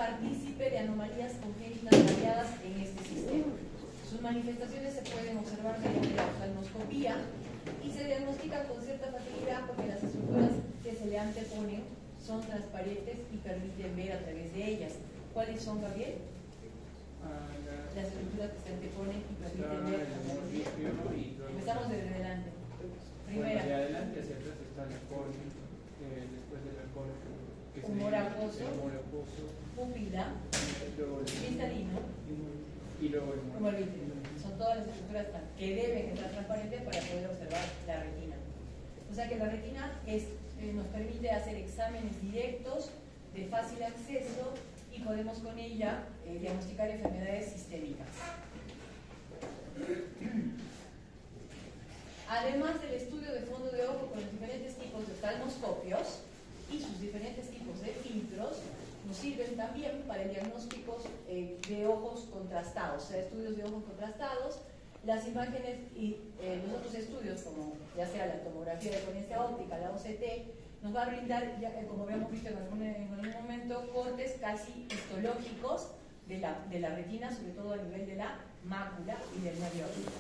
partícipe de anomalías congénitas variadas en este sistema. Sus manifestaciones se pueden observar mediante la oftalmoscopía y se diagnostican con cierta facilidad porque las estructuras que se le anteponen son transparentes y permiten ver a través de ellas. ¿Cuáles son, Gabriel? Las estructuras que se anteponen y permiten ver a través de ellas. Empezamos desde adelante. Primera. Bueno, de adelante hacia atrás está el cornea, después del cornea, que es humor acuoso, pupila, cristalino y luego el humor vítreo. Son todas las estructuras que deben estar transparentes para poder observar la retina. O sea que la retina nos permite hacer exámenes directos de fácil acceso y podemos con ella diagnosticar enfermedades sistémicas. Además del estudio de fondo de ojo con los diferentes tipos de oftalmoscopios y sus diferentes tipos de filtros, nos sirven también para diagnósticos de ojos contrastados, o sea, estudios de ojos contrastados, las imágenes y los otros estudios, como ya sea la tomografía de coherencia óptica, la OCT, nos va a brindar, como habíamos visto en algún momento, cortes casi histológicos de la retina, sobre todo a nivel de la mácula y del nervio óptico.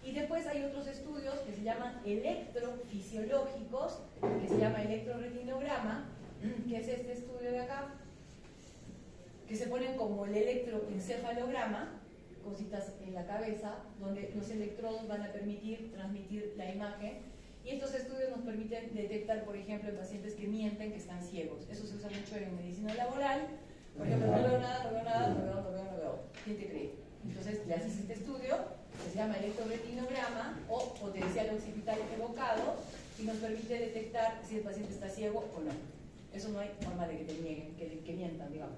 Y después hay otros estudios que se llaman electrofisiológicos, que se llama electroretinograma, que es este estudio de acá, que se ponen como el electroencefalograma, cositas en la cabeza, donde los electrodos van a permitir transmitir la imagen. Y estos estudios nos permiten detectar, por ejemplo, en pacientes que mienten que están ciegos. Eso se usa mucho en medicina laboral. Por ejemplo, no veo nada, no veo nada, no veo. ¿Quién te cree? Entonces le haces este estudio, que se llama electroretinograma o potencial occipital evocado, y nos permite detectar si el paciente está ciego o no. Eso no hay forma de que te nieguen, que mientan, digamos.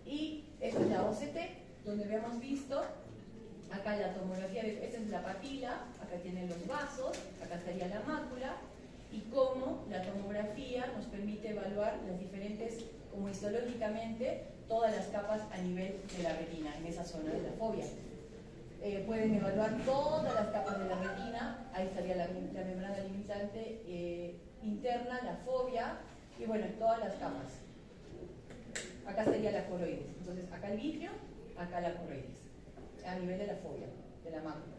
Y esta es la OCT, donde habíamos visto acá la tomografía, esta es la papila, acá tienen los vasos, acá estaría la mácula, y cómo la tomografía nos permite evaluar las diferentes, como histológicamente, todas las capas a nivel de la retina, en esa zona de la fobia. Pueden evaluar todas las capas de la retina, ahí estaría la membrana limitante interna, la fobia, y bueno, todas las capas. Acá estaría la coroides, entonces acá el vítreo, acá la coroides, a nivel de la fobia, de la mácula.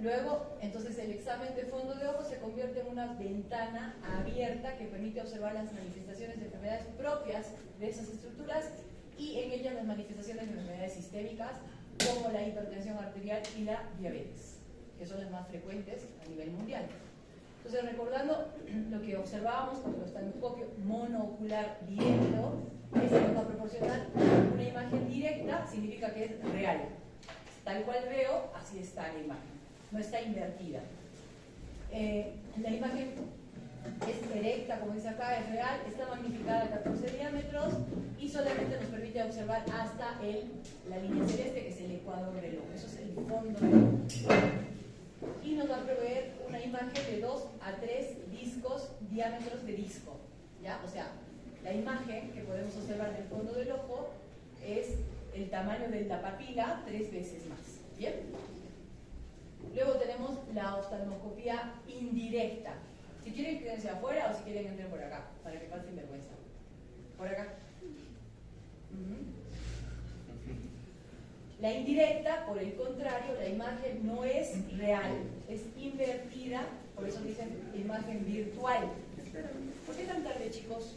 Luego, entonces el examen de fondo de ojo se convierte en una ventana abierta que permite observar las manifestaciones de enfermedades propias de esas estructuras y en ellas las manifestaciones de enfermedades sistémicas como la hipertensión arterial y la diabetes, que son las más frecuentes a nivel mundial. Entonces, recordando lo que observábamos con el oftalmoscopio monoocular directo, es que nos va a proporcionar una imagen directa, significa que es real. Tal cual veo, así está la imagen, no está invertida. La imagen es directa, como dice acá, es real, está magnificada a 14 diámetros y solamente nos permite observar hasta la línea celeste, que es el ecuador del ojo. Eso es el fondo del ojo. Y nos va a proveer una imagen de 2 a 3 diámetros de disco, ¿ya? O sea, la imagen que podemos observar del fondo del ojo es el tamaño de la papila 3 veces más, ¿bien? Luego tenemos la oftalmoscopía indirecta. Si quieren quédense afuera o si quieren entren por acá, para que pasen vergüenza. Por acá. La indirecta, por el contrario, la imagen no es real, es invertida, por eso dicen imagen virtual. ¿Por qué tan tarde, chicos?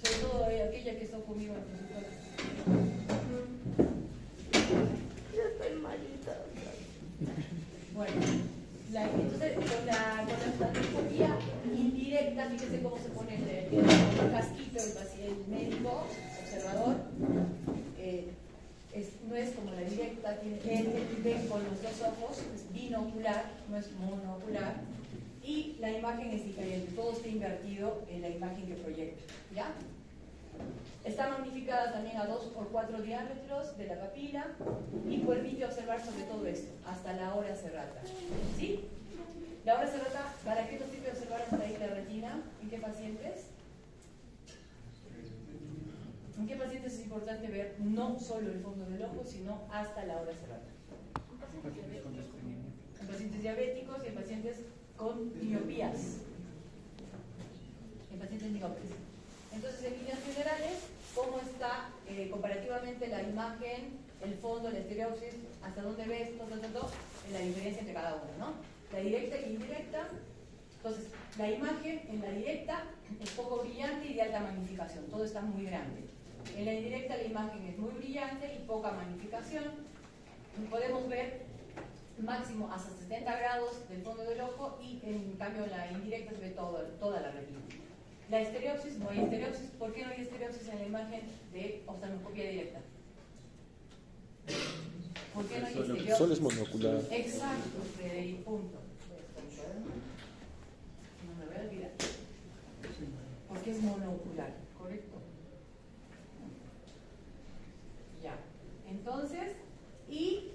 Sobre todo aquella que está conmigo en el consultorio. Yo estoy malita. Bueno, entonces con la oftalmoscopía indirecta, fíjense cómo se pone el casquito, el médico, observador. No es como la directa, él ve con los dos ojos, es binocular, no es monoocular, y la imagen es diferente, todo está invertido en la imagen que proyecta, ¿ya? Está magnificada también a 2 por 4 diámetros de la papila y permite observar sobre todo esto, hasta la hora cerrada, ¿sí? La hora cerrada, ¿para qué nos sirve observar hasta ahí la retina? ¿En qué pacientes? ¿En qué pacientes es importante ver no solo el fondo del ojo, sino hasta la hora cerrada? En pacientes diabéticos y en pacientes con miopías. En pacientes miopes. Entonces, en líneas generales, ¿cómo está comparativamente la imagen, el fondo, la estereopsis, hasta dónde ves, todo, en la diferencia entre cada uno, ¿no? La directa y la indirecta. Entonces, la imagen en la directa es poco brillante y de alta magnificación, todo está muy grande. En la indirecta la imagen es muy brillante y poca magnificación. Podemos ver máximo hasta 70 grados del fondo del ojo y en cambio en la indirecta se ve toda la retina. La estereopsis, no hay estereopsis. ¿Por qué no hay estereopsis en la imagen de oftalmoscopía directa? ¿Por qué no hay estereopsis? El sol es monocular. Exacto, Frederic, punto. No me voy a olvidar. Porque es monoocular, ¿correcto? Ya. Entonces, y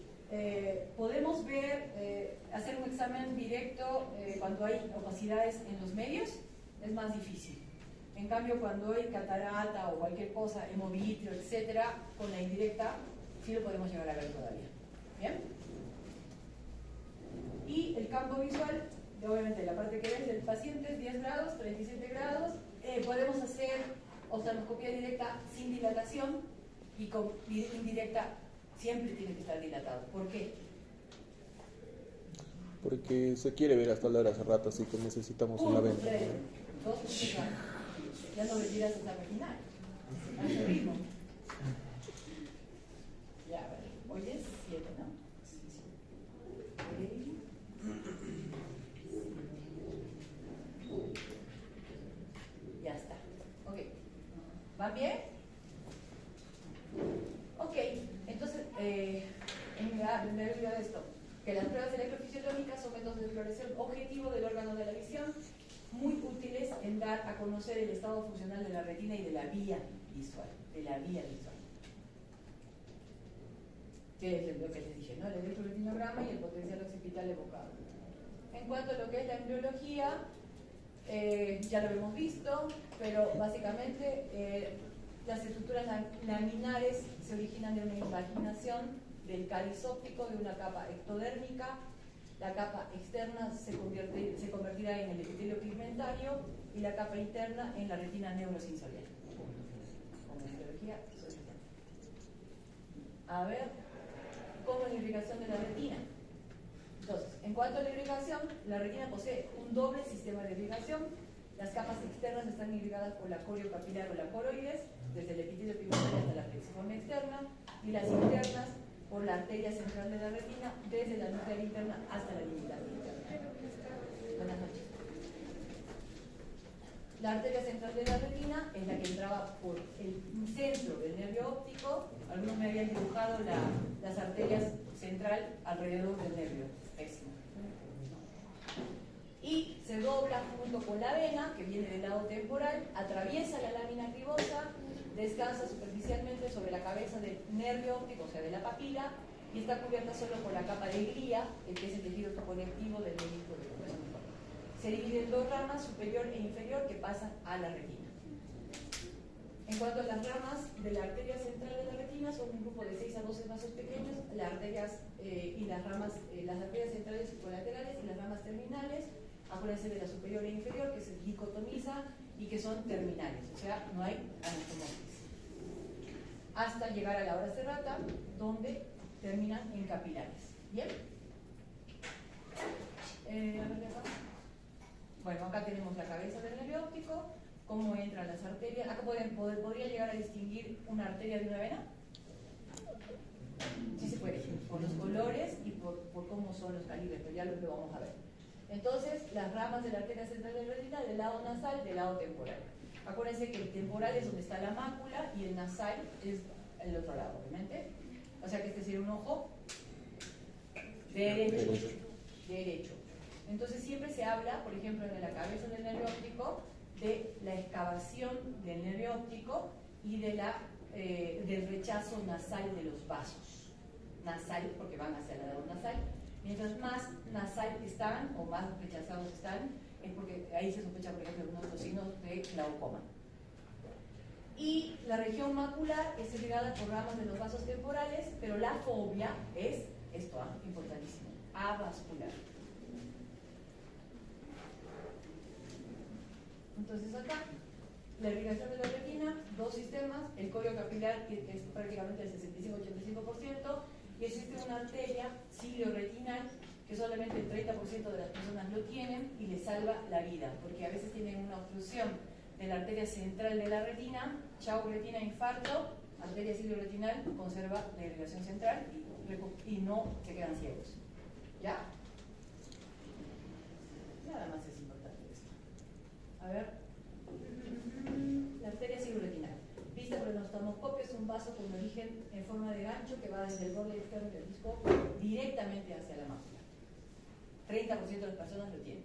podemos ver, hacer un examen directo cuando hay opacidades en los medios, es más difícil. En cambio, cuando hay catarata o cualquier cosa, hemovitrio, etcétera, con la indirecta, sí lo podemos llegar a ver todavía. ¿Bien? Y el campo visual, obviamente la parte que ves del paciente es 10 grados, 37 grados. Podemos hacer oftalmoscopía directa sin dilatación y con indirecta siempre tiene que estar dilatado. ¿Por qué? Porque se quiere ver hasta la hora hace rato, así que necesitamos una venta. Ya no retiras esa retinal. A ese ritmo. Ya, a ver. Hoy es 7, ¿no? Ya está. Ok. ¿Va bien? Ok. Entonces, me he olvidado de esto. Que las pruebas electrofisiológicas son métodos de exploración objetivo del órgano de la visión, muy útiles en dar a conocer el estado funcional de la retina y de la vía visual. Que es lo que les dije, ¿no? El electroretinograma y el potencial occipital evocado. En cuanto a lo que es la embriología, ya lo hemos visto, pero básicamente las estructuras laminares se originan de una invaginación del cáliz óptico, de una capa ectodérmica. La capa externa se convertirá en el epitelio pigmentario y la capa interna en la retina neurosensorial. Como embriología, a ver, ¿cómo es la irrigación de la retina? Entonces, en cuanto a la irrigación, la retina posee un doble sistema de irrigación. Las capas externas están irrigadas por la coreo capilar o la coroides, desde el epitelio pigmentario hasta la plexiforme externa, y las internas por la arteria central de la retina, desde la nuclear interna hasta la limitante interna. Buenas noches. La arteria central de la retina es la que entraba por el centro del nervio óptico. Algunos me habían dibujado las arterias central alrededor del nervio externo. Y se dobla junto con la vena, que viene del lado temporal, atraviesa la lámina cribosa, descansa superficialmente sobre la cabeza del nervio óptico, o sea, de la papila, y está cubierta solo por la capa de glía, que es el tejido conectivo del menisco del hueso. Se divide en dos ramas, superior e inferior, que pasan a la retina. En cuanto a las ramas de la arteria central de la retina, son un grupo de 6 a 12 vasos pequeños, las arterias y las ramas, las arterias centrales y colaterales y las ramas terminales. Acuérdense de la superior e inferior, que se dicotomiza y que son terminales, o sea, no hay anastomosis. Hasta llegar a la hora serrata, donde terminan en capilares. ¿Bien? Bueno, acá tenemos la cabeza del nervio óptico, cómo entran las arterias. Acá podría llegar a distinguir una arteria de una vena. Sí se puede, por los colores y por cómo son los calibres, pero ya lo vamos a ver. Entonces, las ramas de la arteria central de la retina, del lado nasal, del lado temporal. Acuérdense que el temporal es donde está la mácula y el nasal es el otro lado, obviamente. O sea que este sería un ojo derecho. Entonces, siempre se habla, por ejemplo, en la cabeza del nervio óptico, de la excavación del nervio óptico y de del rechazo nasal de los vasos. Nasal, porque van hacia el lado nasal. Mientras más nasal están o más rechazados están, es porque ahí se sospecha, por ejemplo, unos signos de glaucoma. Y la región macular es irrigada por ramas de los vasos temporales, pero la fobia es esto, importantísimo, avascular. Entonces acá, la irrigación de la sistemas, el corio capilar que es prácticamente el 65-85%, y existe una arteria cilio-retinal que solamente el 30% de las personas lo tienen y les salva la vida, porque a veces tienen una obstrucción de la arteria central de la retina, chau retina, infarto, arteria cilio-retinal conserva la irrigación central y no se quedan ciegos. ¿Ya? Nada más es importante esto. A ver. La arteria cilio-retinal. Vista por el oftalmoscopio, es un vaso con origen en forma de gancho que va desde el borde externo del disco directamente hacia la mácula. 30% de las personas lo tienen.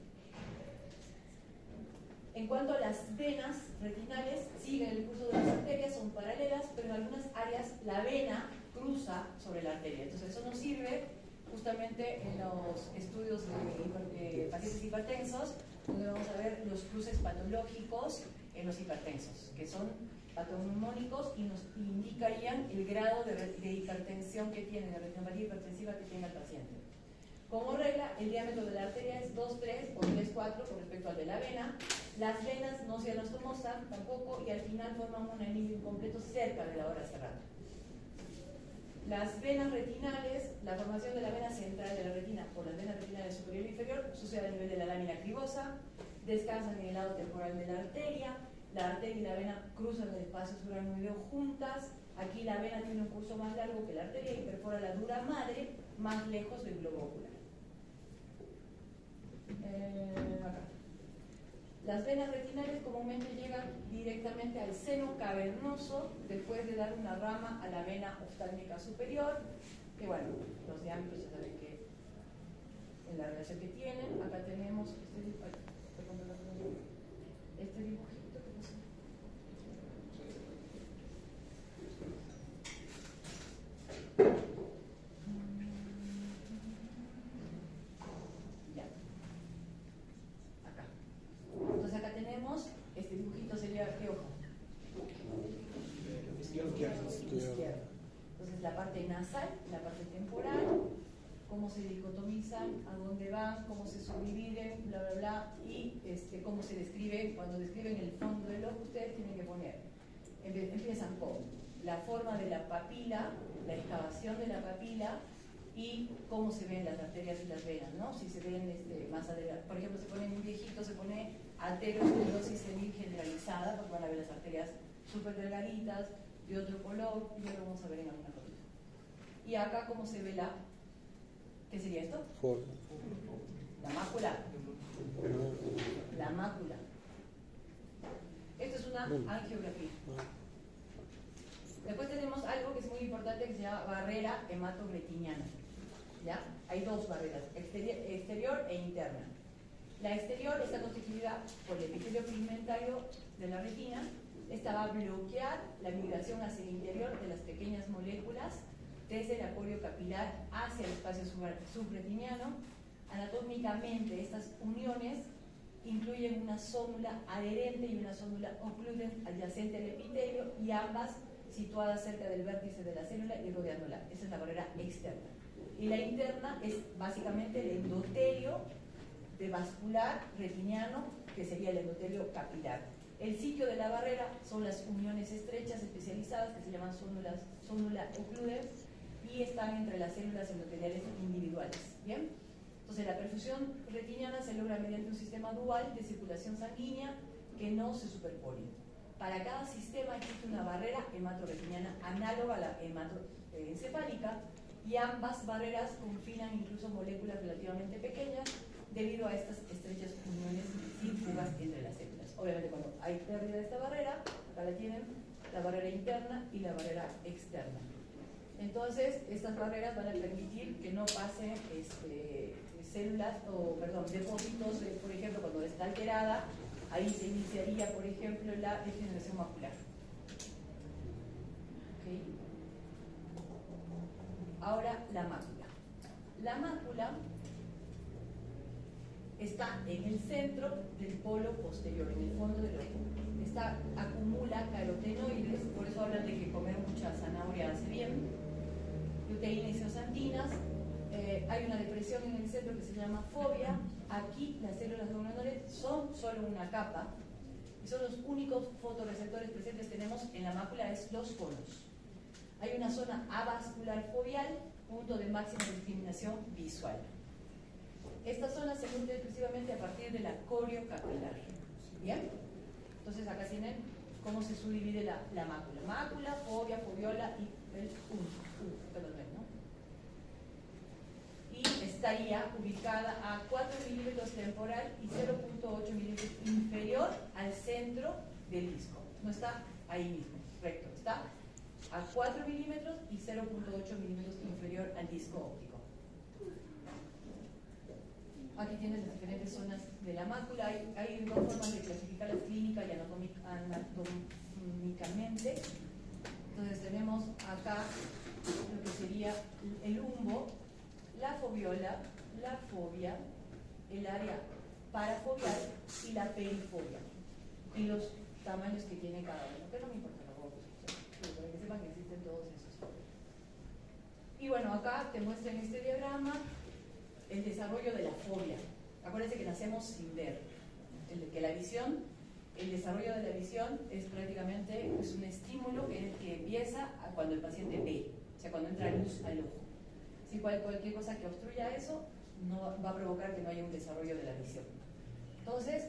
En cuanto a las venas retinales, siguen el curso de las arterias, son paralelas, pero en algunas áreas la vena cruza sobre la arteria. Entonces eso nos sirve justamente en los estudios de pacientes hipertensos, donde vamos a ver los cruces patológicos en los hipertensos, que son patognomónicos y nos indicarían el grado de hipertensión que tiene, de retinopatía hipertensiva que tiene el paciente. Como regla, el diámetro de la arteria es 2,3 o 3,4 con respecto al de la vena. Las venas no se anastomosan tampoco y al final forman un anillo incompleto cerca de la hora cerrada. Las venas retinales, la formación de la vena central de la retina por las venas retinales superior e inferior sucede a nivel de la lámina cribosa, descansan en el lado temporal de la arteria y la vena cruzan el espacio subaracnoideo juntas. Aquí la vena tiene un curso más largo que la arteria y perfora la dura madre más lejos del globo ocular. Acá. Las venas retinales comúnmente llegan directamente al seno cavernoso después de dar una rama a la vena oftálmica superior, que bueno, los diámetros ya saben que en la relación que tienen. Acá tenemos este dibujito que pasó. Ya. Acá. Entonces acá tenemos, este dibujito sería, ¿qué ojo? Izquierdo. Entonces la parte nasal, la parte temporal, cómo se dicotomizan, a dónde van, cómo se subdividen, bla, bla, bla, y cómo se describe, cuando describen el fondo del ojo, ustedes tienen que poner, empiezan con la forma de la papila, la excavación de la papila, y cómo se ven las arterias y las venas, ¿no? Si se ven más adelante, por ejemplo, se pone en un viejito, se pone aterosclerosis senil generalizada, porque van a ver las arterias súper delgaditas, de otro color, y ya lo vamos a ver en alguna fotito. Y acá, ¿cómo se ve ¿qué sería esto? La mácula. La mácula. Esto es una angiografía. Después tenemos algo que es muy importante que se llama barrera hematogretiniana. ¿Ya? Hay dos barreras, exterior e interna. La exterior está constituida por el epitelio pigmentario de la retina. Esta va a bloquear la migración hacia el interior de las pequeñas moléculas desde el apoyo capilar hacia el espacio subretiniano. Anatómicamente, estas uniones incluyen una zónula adherente y una zónula ocludente adyacente al epitelio, y ambas situadas cerca del vértice de la célula y rodeándola. Esa es la barrera externa. Y la interna es básicamente el endotelio de vascular retiniano, que sería el endotelio capilar. El sitio de la barrera son las uniones estrechas especializadas que se llaman zónula ocludens y están entre las células endoteliales individuales. ¿Bien? Entonces la perfusión retiniana se logra mediante un sistema dual de circulación sanguínea que no se superpone. Para cada sistema existe una barrera hematorretiniana análoga a la hematoencefálica, y ambas barreras confinan incluso moléculas relativamente pequeñas debido a estas estrechas uniones sin fugas entre las células. Obviamente cuando hay pérdida de esta barrera, acá la tienen, la barrera interna y la barrera externa. Entonces, estas barreras van a permitir que no pasen depósitos, por ejemplo, cuando está alterada, ahí se iniciaría, por ejemplo, la degeneración macular. ¿Okay? Ahora, la mácula. La mácula está en el centro del polo posterior, en el fondo del ojo. Acumula carotenoides, por eso hablan de que comer mucha zanahoria hace bien, luteína y zeaxantinas. Hay una depresión en el centro que se llama fobia. Aquí las células neuronales son solo una capa y son los únicos fotorreceptores presentes que tenemos en la mácula, es los conos. Hay una zona avascular foveal, punto de máxima discriminación visual. Esta zona se nutre exclusivamente a partir de la coriocapilar. ¿Bien? Entonces acá tienen cómo se subdivide la mácula. Mácula, fovea, foviola y el perdón, ¿no? Y estaría ubicada a 4 milímetros temporal y 0.8 milímetros inferior al centro del disco. No está ahí mismo, recto. Está a 4 milímetros y 0.8 milímetros inferior al disco óptico. Aquí tienes las diferentes zonas de la mácula. Hay dos formas de clasificarlas, clínica y anatómicamente. Entonces tenemos acá lo que sería el umbo, la foviola, la fovea, el área parafoveal y la perifovea. Y los tamaños que tiene cada uno, pero no me importa la voz, para que sepan que existen todos esos. Y bueno, acá te muestra en este diagrama el desarrollo de la fovea. Acuérdense que nacemos sin ver. El desarrollo de la visión es prácticamente un estímulo que empieza cuando el paciente ve, o sea, cuando entra luz al ojo. Si cualquier cosa que obstruya eso no va a provocar que no haya un desarrollo de la visión. Entonces,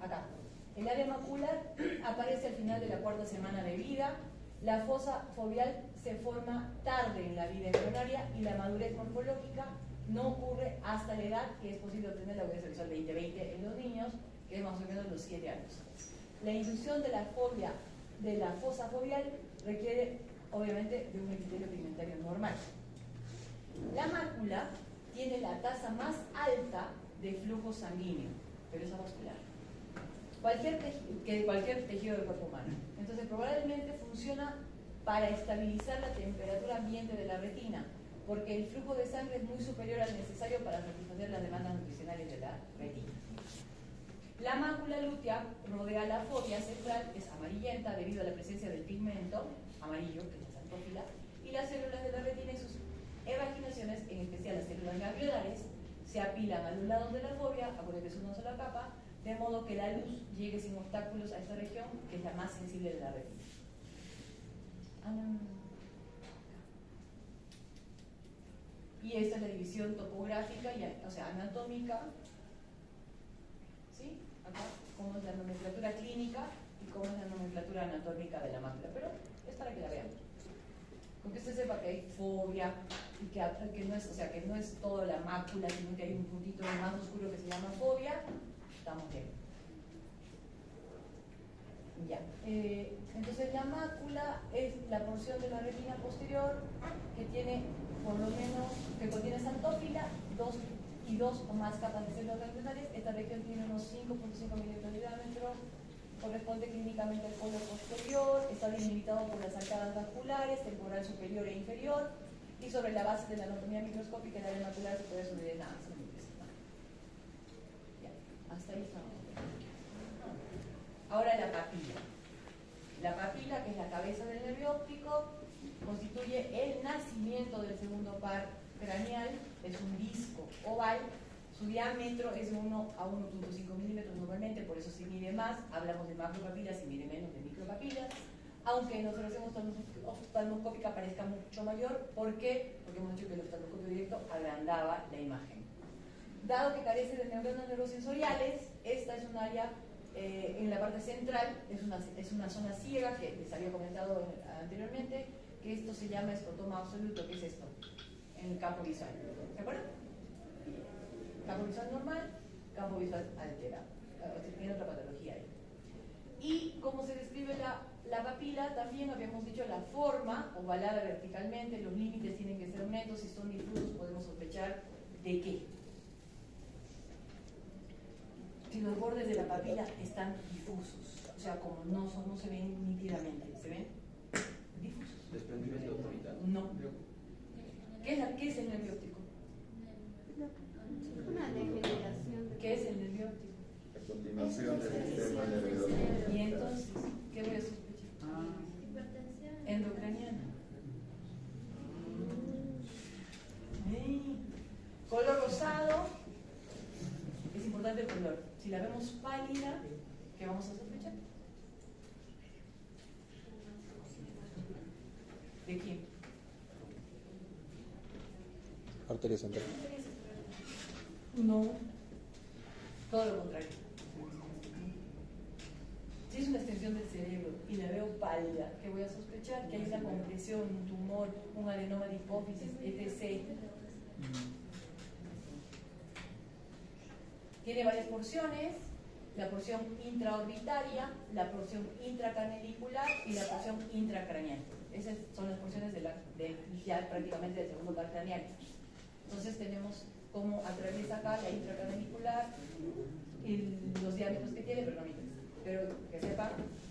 acá, el área macular aparece al final de la 4ª semana de vida. La fosa foveal se forma tarde en la vida embrionaria y la madurez morfológica no ocurre hasta la edad que es posible obtener la agudeza visual 20/20 en los niños, que es más o menos los 7 años. La inducción de la fovea, de la fosa foveal, requiere obviamente de un epitelio pigmentario normal. La mácula tiene la tasa más alta de flujo sanguíneo, pero es avascular, que cualquier tejido del cuerpo humano. Entonces probablemente funciona para estabilizar la temperatura ambiente de la retina, porque el flujo de sangre es muy superior al necesario para satisfacer las demandas nutricionales de la retina. La mácula lútea rodea la fovea central, es amarillenta debido a la presencia del pigmento amarillo, que es la xantófila, y las células de la retina y sus evaginaciones, en especial las células gangliolares, se apilan a los lados de la fovea, acuérdense que es una sola capa, de modo que la luz llegue sin obstáculos a esta región, que es la más sensible de la retina. Y esta es la división topográfica, o sea, anatómica, ¿sí? Acá, cómo es la nomenclatura clínica y cómo es la nomenclatura anatómica de la mácula, pero es para que la vean. Con que usted sepa que hay fovea y que no es, o sea, que no es toda la mácula, sino que hay un puntito más oscuro que se llama fovea, estamos bien. Ya. Entonces la mácula es la porción de la retina posterior que tiene por lo menos, que contiene xantófila, dos o más capas de células ganglionares. Esta región tiene unos 5.5 milímetros de diámetro, corresponde clínicamente al polo posterior, está delimitado por las arcadas vasculares, temporal superior e inferior, y sobre la base de la anatomía microscópica el área macular se puede subir nada. Ya, hasta ahí estamos. Ahora la papila. La papila, que es la cabeza del nervio óptico, constituye el nacimiento del segundo par craneal. Es un disco oval. Su diámetro es de 1 a 1.5 milímetros normalmente, por eso se mide más. Hablamos de macropapilas, se mide menos de micropapilas. Aunque en observación oftalmoscópica parezca mucho mayor. ¿Por qué? Porque hemos dicho que el oftalmoscopio directo agrandaba la imagen. Dado que carece de neuronas neurosensoriales, esta es un área en la parte central, es una zona ciega que les había comentado anteriormente, que esto se llama escotoma absoluto. ¿Qué es esto? En el campo visual. ¿De acuerdo? Campo visual normal, campo visual alterado. Tiene otra patología ahí. Y como se describe la papila, también habíamos dicho la forma, ovalada verticalmente, los límites tienen que ser netos, si son difusos podemos sospechar de qué. Si los bordes de la papila están difusos, o sea, como no se ven nítidamente, ¿se ven? Difusos. Desprendimiento autoritado. No. ¿Qué es el nervio óptico? Una degeneración. ¿Qué es el nervio óptico? A continuación del sistema nervioso. Y entonces, ¿qué voy a sospechar? Endocraniana. Color rosado, es importante el color. Si la vemos pálida, ¿Qué vamos a sospechar? ¿De quién? Arteria central. No, todo lo contrario. Si es una extensión del cerebro y la veo pálida, ¿qué voy a sospechar? Que hay una compresión, un tumor, un adenoma de hipófisis, etc. Tiene varias porciones, la porción intraorbitaria, la porción intracanalicular y la porción intracraneal. Esas son las porciones ya prácticamente del segundo par craneal. Entonces tenemos cómo atraviesa acá la intracanalicular, los diámetros que tiene, pero no me interesa. Pero que sepan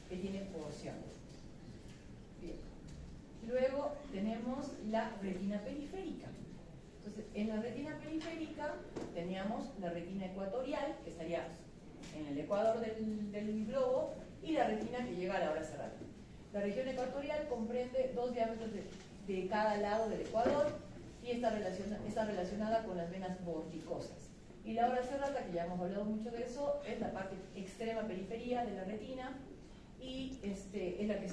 que tiene porciones. Bien. Luego tenemos la retina periférica. Entonces, en la retina periférica teníamos la retina ecuatorial, que estaría en el ecuador del globo, y la retina que llega a la hora cerrada. La región ecuatorial comprende 2 diámetros de cada lado del ecuador y está relacionada con las venas vorticosas. Y la hora cerrada, que ya hemos hablado mucho de eso, es la parte extrema periferia de la retina y es la que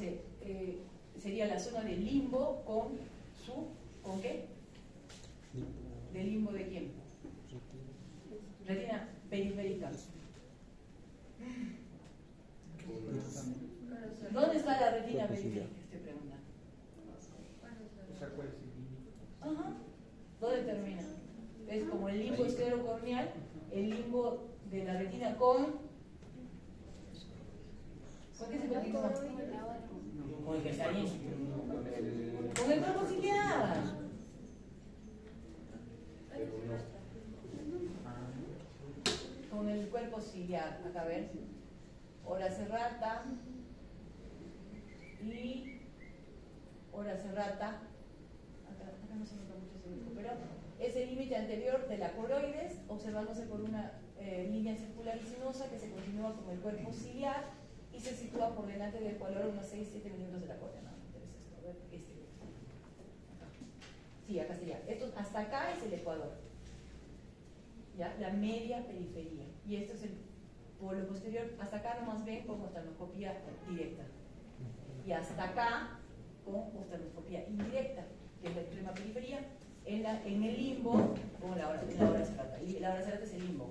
sería la zona del limbo ¿con qué? ¿Del limbo de quién? Retina periférica. ¿Dónde está la retina periférica? Estoy preguntando. Ajá. ¿Dónde termina? Es como el limbo esclerocorneal, el limbo de la retina ¿con qué se continúa? Con el cristalino. Con el cuerpo ciliar. Con el cuerpo ciliar. Acá a ver. Hora serrata y hora serrata. Acá no se nota mucho ese grupo, pero es el límite anterior de la coroides, observándose por una línea circular y sinuosa que se continúa con el cuerpo ciliar y se sitúa por delante del ecuador a unos 6-7 minutos de la córnea. No me interesa esto. A ver, acá. Sí, acá sería. Esto, hasta acá es el ecuador. ¿Ya? La media periferia. Y esto es el polo posterior. Hasta acá nomás ven con oftalmoscopía directa. Y hasta acá con oftalmoscopía indirecta, que es la extrema periferia. En el limbo, como la hora cerrada. Y la hora cerrada es el limbo.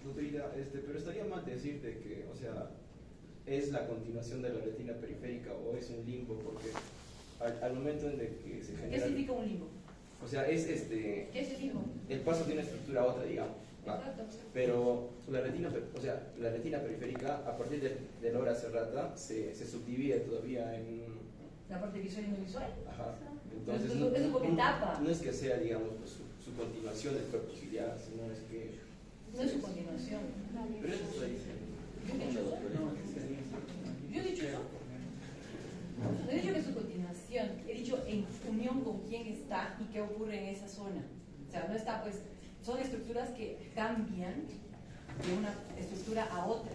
Doctorita, pero estaría mal decirte que, o sea, es la continuación de la retina periférica o es un limbo, porque al momento en el que se genera... ¿Qué significa un limbo? O sea, es ¿Qué es el limbo? el paso de una estructura a otra, digamos. Exacto. Pero la retina periférica, a partir de la hora cerrada, se subdivide todavía en... La parte visual y no visual. Ajá. Entonces, es un poco etapa. No es que sea, digamos, pues, su continuación del cuerpo ciliar, sino es que... No es su continuación. Pero eso estoy diciendo. ¿Yo he dicho eso? No he dicho que es su continuación. He dicho en unión con quién está y qué ocurre en esa zona. O sea, no está, pues, son estructuras que cambian de una estructura a otra.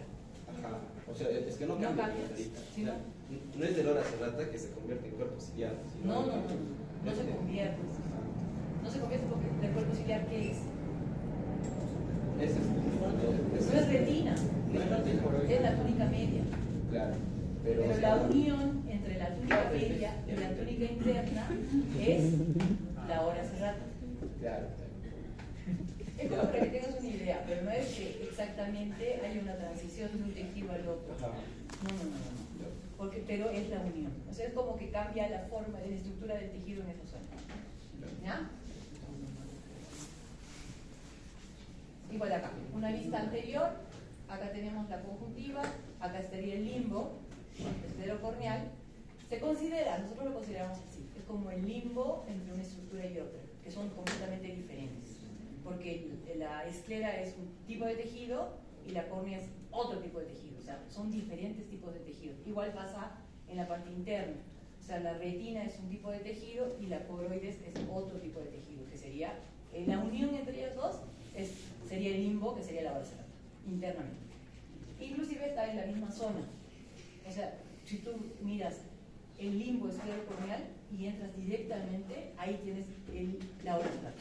Ajá. O sea, es que no cambia. Sino, no es de la hora cerrada que se convierte en cuerpo ciliar. No se convierte. No se convierte porque el cuerpo ciliar, ¿qué es? No es retina, es la túnica media. Claro. Pero la unión entre la túnica media y la túnica interna es la hora cerrada. Claro. Es como para que tengas una idea, pero no es que exactamente hay una transición de un tejido al otro. No. Pero es la unión. O sea, es como que cambia la forma, la estructura del tejido en esa zona. ¿Ya? Igual acá, una vista anterior, acá tenemos la conjuntiva, acá estaría el limbo, esclerocorneal. Se considera, nosotros lo consideramos así, es como el limbo entre una estructura y otra, que son completamente diferentes, porque la esclera es un tipo de tejido y la córnea es otro tipo de tejido, o sea, son diferentes tipos de tejido. Igual pasa en la parte interna, o sea, la retina es un tipo de tejido y la coroides es otro tipo de tejido, que sería, la unión entre ellas dos sería el limbo, que sería la hora cerrada, internamente. Inclusive está en la misma zona. O sea, si tú miras el limbo esclerocorneal y entras directamente, ahí tienes la hora cerrada.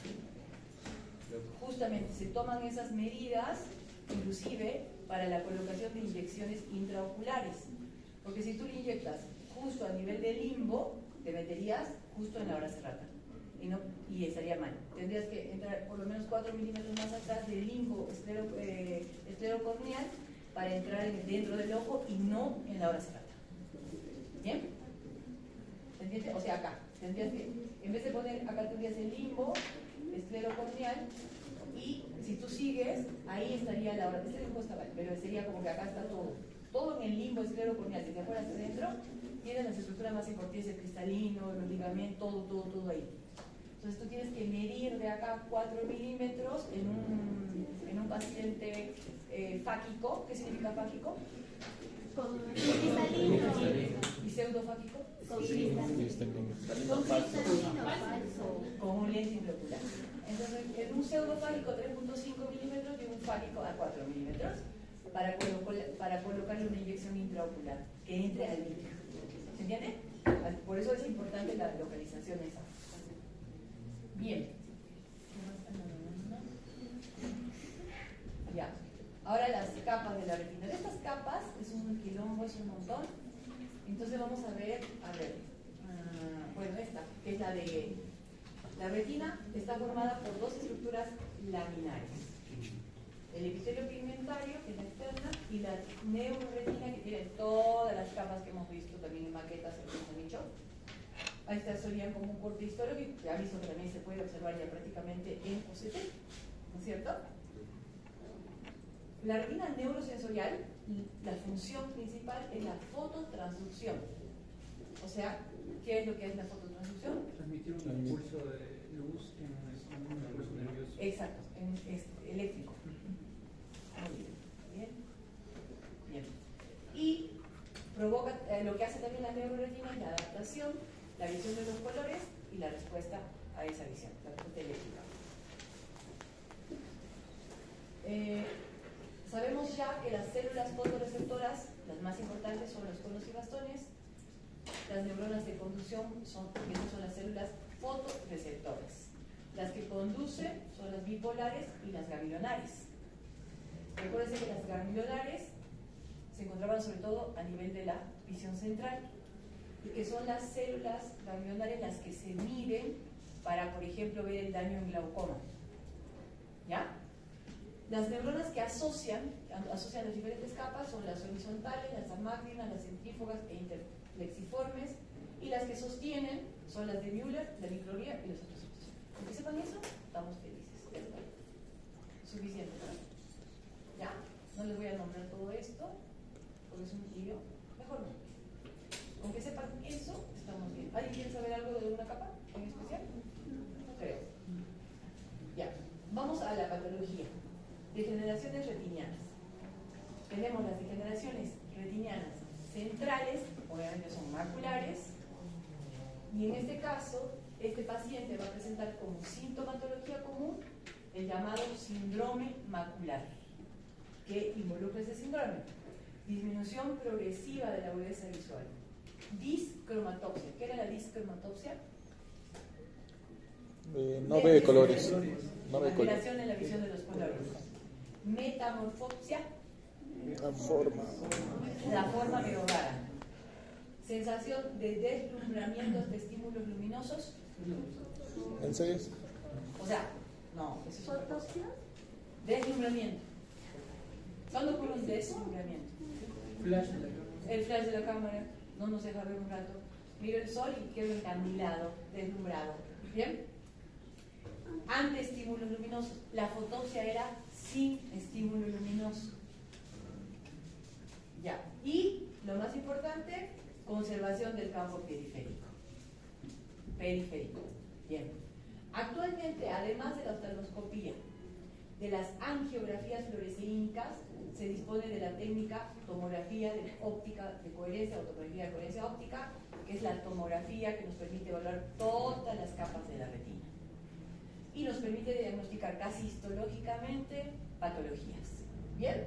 Justamente se toman esas medidas, inclusive para la colocación de inyecciones intraoculares. Porque si tú le inyectas justo a nivel del limbo, te meterías justo en la hora cerrada. Y estaría mal. Tendrías que entrar por lo menos 4 milímetros más atrás del limbo esclerocorneal para entrar dentro del ojo y no en la hora cerrada. ¿Bien? ¿Se entiende? O sea, acá. Tendrías que, en vez de poner, acá tendrías el limbo esclerocorneal y si tú sigues, ahí estaría la hora. Este dibujo está mal, pero sería como que acá está todo. Todo en el limbo esclerocorneal, desde afuera hacia adentro, tienes las estructuras más importantes, el cristalino, los ligamentos, todo ahí. Entonces tú tienes que medir de acá 4 milímetros en un paciente fáquico. ¿Qué significa fáquico? Con cristalino. ¿Y pseudofáquico? Con cristalino. Con cristalino falso. Con un lente intraocular. Entonces, en un pseudofágico 3.5 milímetros y un fágico a 4 milímetros para colocarle una inyección intraocular que entre al líquido. ¿Se entiende? Por eso es importante la localización esa. Bien. Ya. Ahora las capas de la retina. De estas capas es un quilombo, es un montón. Entonces vamos a ver, bueno, esta, que es la de... La retina está formada por dos estructuras laminares. El epitelio pigmentario, que es la externa, y la neuroretina, que tiene todas las capas que hemos visto también en maquetas, en el dicho. Ahí está, serían como un corte histórico, y ya visto que también se puede observar ya prácticamente en OCT, ¿no es cierto? La retina neurosensorial, la función principal es la fototransducción. O sea, ¿qué es lo que es la fototransducción? Transmitir un impulso de luz en un impulso nervioso. Exacto, eléctrico. Muy bien. Bien. Y provoca, lo que hace también la neuroretina es la adaptación, la visión de los colores y la respuesta a esa visión, la respuesta eléctrica. Sabemos ya que las células fotorreceptoras, las más importantes son los conos y bastones. Las neuronas de conducción son las células fotorreceptoras. Las que conducen son las bipolares y las ganglionares. Recuérdense que las ganglionares se encontraban sobre todo a nivel de la visión central y que son las células ganglionares las que se miden para, por ejemplo, ver el daño en glaucoma. ¿Ya? Las neuronas que asocian las diferentes capas son las horizontales, las amácrinas, las centrífugas e interflexiformes, y las que sostienen son las de Müller, la microglía y los astrocytos. ¿Con que sepan eso? Estamos felices. Suficiente, ¿no? ¿Ya? No les voy a nombrar todo esto, porque es un lío. Mejor no. Con que sepan eso, estamos bien. ¿Alguien quiere saber algo de una capa en especial? No creo. Ya. Vamos a la patología. Degeneraciones retinianas. Tenemos las degeneraciones retinianas centrales, obviamente son maculares, y en este caso, este paciente va a presentar como sintomatología común el llamado síndrome macular. ¿Qué involucra ese síndrome? Disminución progresiva de la agudeza visual. Discromatopsia. ¿Qué era la discromatopsia? No ve colores. No ve colores. Alteración en la visión de los colores. Metamorfopsia. La forma medio rara. Sensación de deslumbramiento de estímulos luminosos. ¿En serio? O sea, no, eso es otra cosa. ¿Fotopsia? Deslumbramiento. ¿Cuándo ocurre un deslumbramiento? Flash de la cámara. El flash de la cámara no nos deja ver un rato. Miro el sol y quedo encandilado, deslumbrado. ¿Bien? Ante estímulos luminosos. La fotopsia era sin estímulo luminoso. Ya. Y lo más importante, conservación del campo periférico. Bien. Actualmente, además de la oftalmoscopía, de las angiografías fluorescínicas, se dispone de la técnica tomografía de óptica de coherencia o tomografía de coherencia óptica, que es la tomografía que nos permite evaluar todas las capas de la retina y nos permite diagnosticar casi histológicamente patologías. Bien,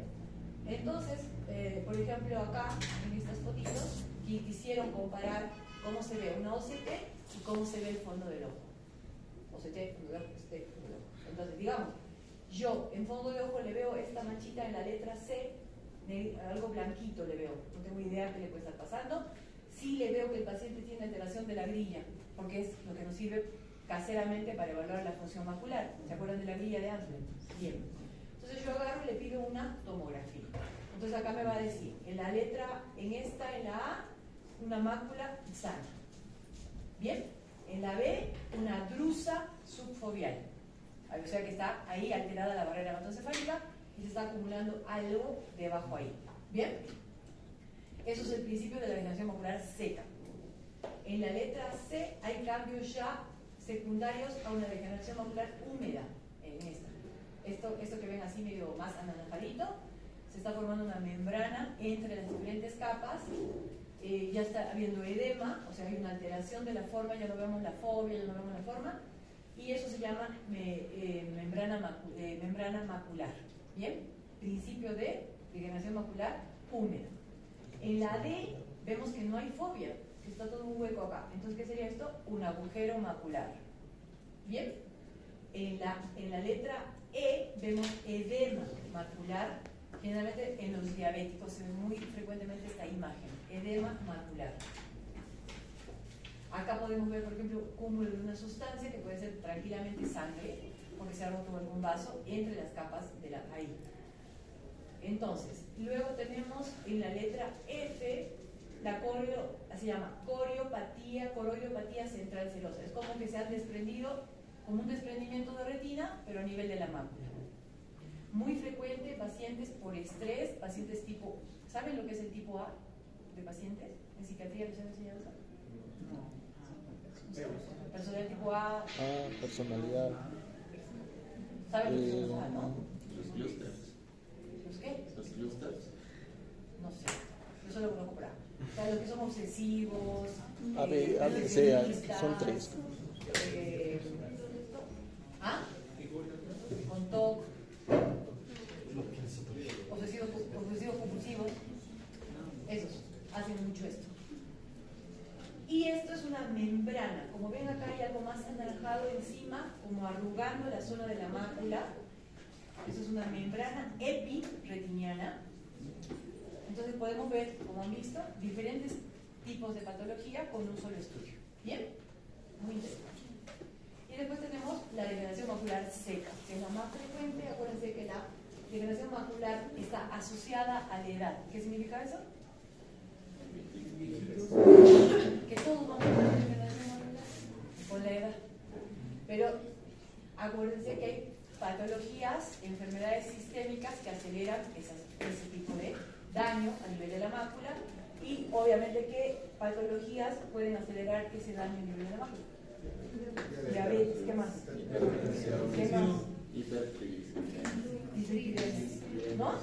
entonces, por ejemplo, acá en estas fotitos quisieron comparar cómo se ve una OCT y cómo se ve el fondo del ojo. OCT, fondo del ojo, OCT, fondo del ojo. Entonces, digamos, yo en fondo de ojo le veo esta manchita en la letra C algo blanquito le veo, no tengo idea qué le puede estar pasando. Sí le veo que el paciente tiene alteración de la grilla, porque es lo que nos sirve caseramente para evaluar la función macular. ¿Se acuerdan de la grilla de antes? Bien. Entonces yo agarro y le pido una tomografía. Entonces acá me va a decir, en la letra, en la A, una mácula sana. Bien. En la B, una drusa subfoveal. O sea que está ahí alterada la barrera hematocefálica y se está acumulando algo debajo ahí. ¿Bien? Eso es el principio de la degeneración macular seca. En la letra C hay cambios ya secundarios a una degeneración macular húmeda en esta. Esto que ven así medio más anaranjadito, se está formando una membrana entre las diferentes capas, ya está habiendo edema, o sea hay una alteración de la forma, ya no vemos la fobia, ya no vemos la forma, y eso se llama membrana macular. ¿Bien? Principio de degeneración macular húmeda. En la D vemos que no hay fobia, que está todo un hueco acá. Entonces, ¿qué sería esto? Un agujero macular. ¿Bien? En la letra E vemos edema macular. Generalmente en los diabéticos se ve muy frecuentemente esta imagen, edema macular. Acá podemos ver, por ejemplo, cúmulo de una sustancia que puede ser tranquilamente sangre, porque se ha roto algún vaso entre las capas de la ahí. Entonces, luego tenemos en la letra F la se llama coroidopatía central serosa. Es como que se han desprendido, como un desprendimiento de retina, pero a nivel de la mácula. Muy frecuente, pacientes por estrés, pacientes tipo, ¿saben lo que es el tipo A de pacientes? ¿En psiquiatría les han enseñado eso? No. Personalidad tipo A. Personalidad. ¿Saben lo que son los A, no? Los clusters. ¿Los qué? Los clusters. No sé, yo solo conozco por A. O sea, los que son obsesivos, A, B, C, son 3. Con TOC, obsesivos compulsivos, esos hacen mucho esto. Y esto es una membrana, como ven acá hay algo más anaranjado encima, como arrugando la zona de la mácula. Eso es una membrana epiretiniana. Entonces podemos ver, como han visto, diferentes tipos de patología con un solo estudio. ¿Bien? Muy interesante. Y después tenemos la degeneración macular seca, que es la más frecuente. Acuérdense que la degeneración macular está asociada a la edad. ¿Qué significa eso? Que todos vamos a tener degeneración macular con la edad. Pero acuérdense que hay patologías, enfermedades sistémicas que aceleran ese tipo de daño a nivel de la mácula, y obviamente que patologías pueden acelerar ese daño a nivel de la mácula. Diabetes, ¿qué más? ¿Qué más? Hipertriglicemia. ¿No?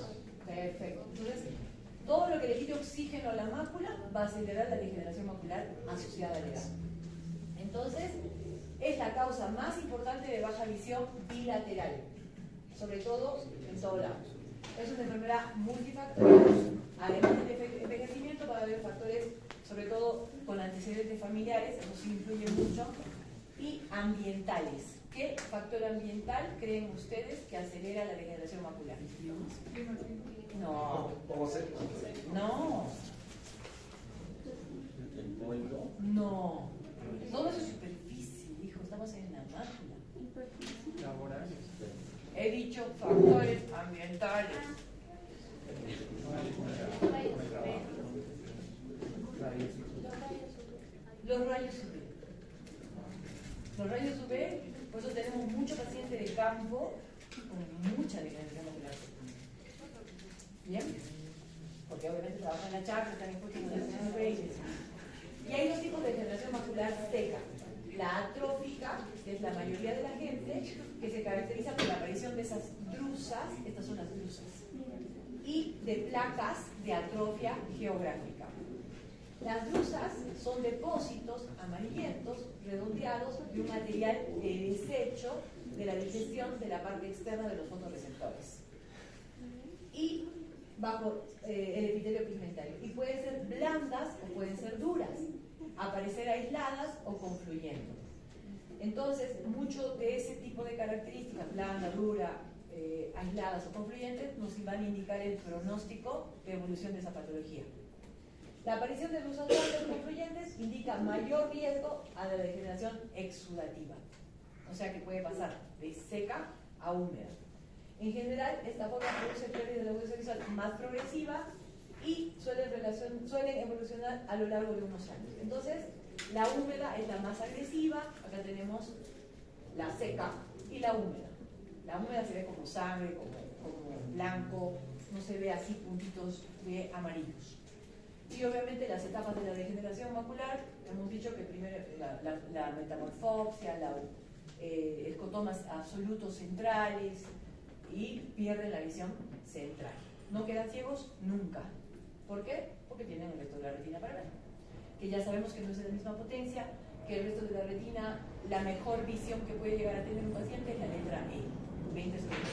Perfecto. Entonces, todo lo que le quite oxígeno a la mácula va a acelerar la degeneración macular asociada a la edad. Entonces, es la causa más importante de baja visión bilateral, sobre todo en todo lado. Es una enfermedad multifactorial. Además del envejecimiento, va a haber factores, sobre todo con antecedentes familiares, eso sí influye mucho, y ambientales. ¿Qué factor ambiental creen ustedes que acelera la degeneración macular? No. No. No. Todo eso es superficie, hijo. Estamos en la mácula. Laborales. He dicho factores ambientales. Los rayos UV. Los rayos UV, por eso tenemos muchos pacientes de campo con mucha degeneración macular. ¿Bien? Porque obviamente trabajan en la chacra, están expuestos a las UV. Y hay dos tipos de degeneración macular seca. La atrófica, que es la mayoría de la gente, que se caracteriza por la aparición de esas drusas, estas son las drusas, y de placas de atrofia geográfica. Las drusas son depósitos amarillentos, redondeados, de un material de desecho de la digestión de la parte externa de los fotorreceptores. Y bajo el epitelio pigmentario. Y pueden ser blandas o pueden ser duras, aparecer aisladas o confluyendo. Entonces, mucho de ese tipo de características, blanda, dura, aisladas o confluyentes nos van a indicar el pronóstico de evolución de esa patología. La aparición de grusas grandes confluyentes indica mayor riesgo a la degeneración exudativa, o sea que puede pasar de seca a húmeda. En general, esta forma produce pérdida de la huella sexual más progresiva y suelen evolucionar a lo largo de unos años. Entonces, la húmeda es la más agresiva, acá tenemos la seca y la húmeda. La húmeda se ve como sangre, como blanco, no se ve así puntitos de amarillos. Y obviamente las etapas de la degeneración macular, hemos dicho que primero la metamorfosia, escotomas absolutos centrales y pierden la visión central. No quedan ciegos nunca. ¿Por qué? Porque tienen el resto de la retina para ver. Que ya sabemos que no es de la misma potencia, que el resto de la retina, la mejor visión que puede llegar a tener un paciente es la letra E, 20 sobre 20.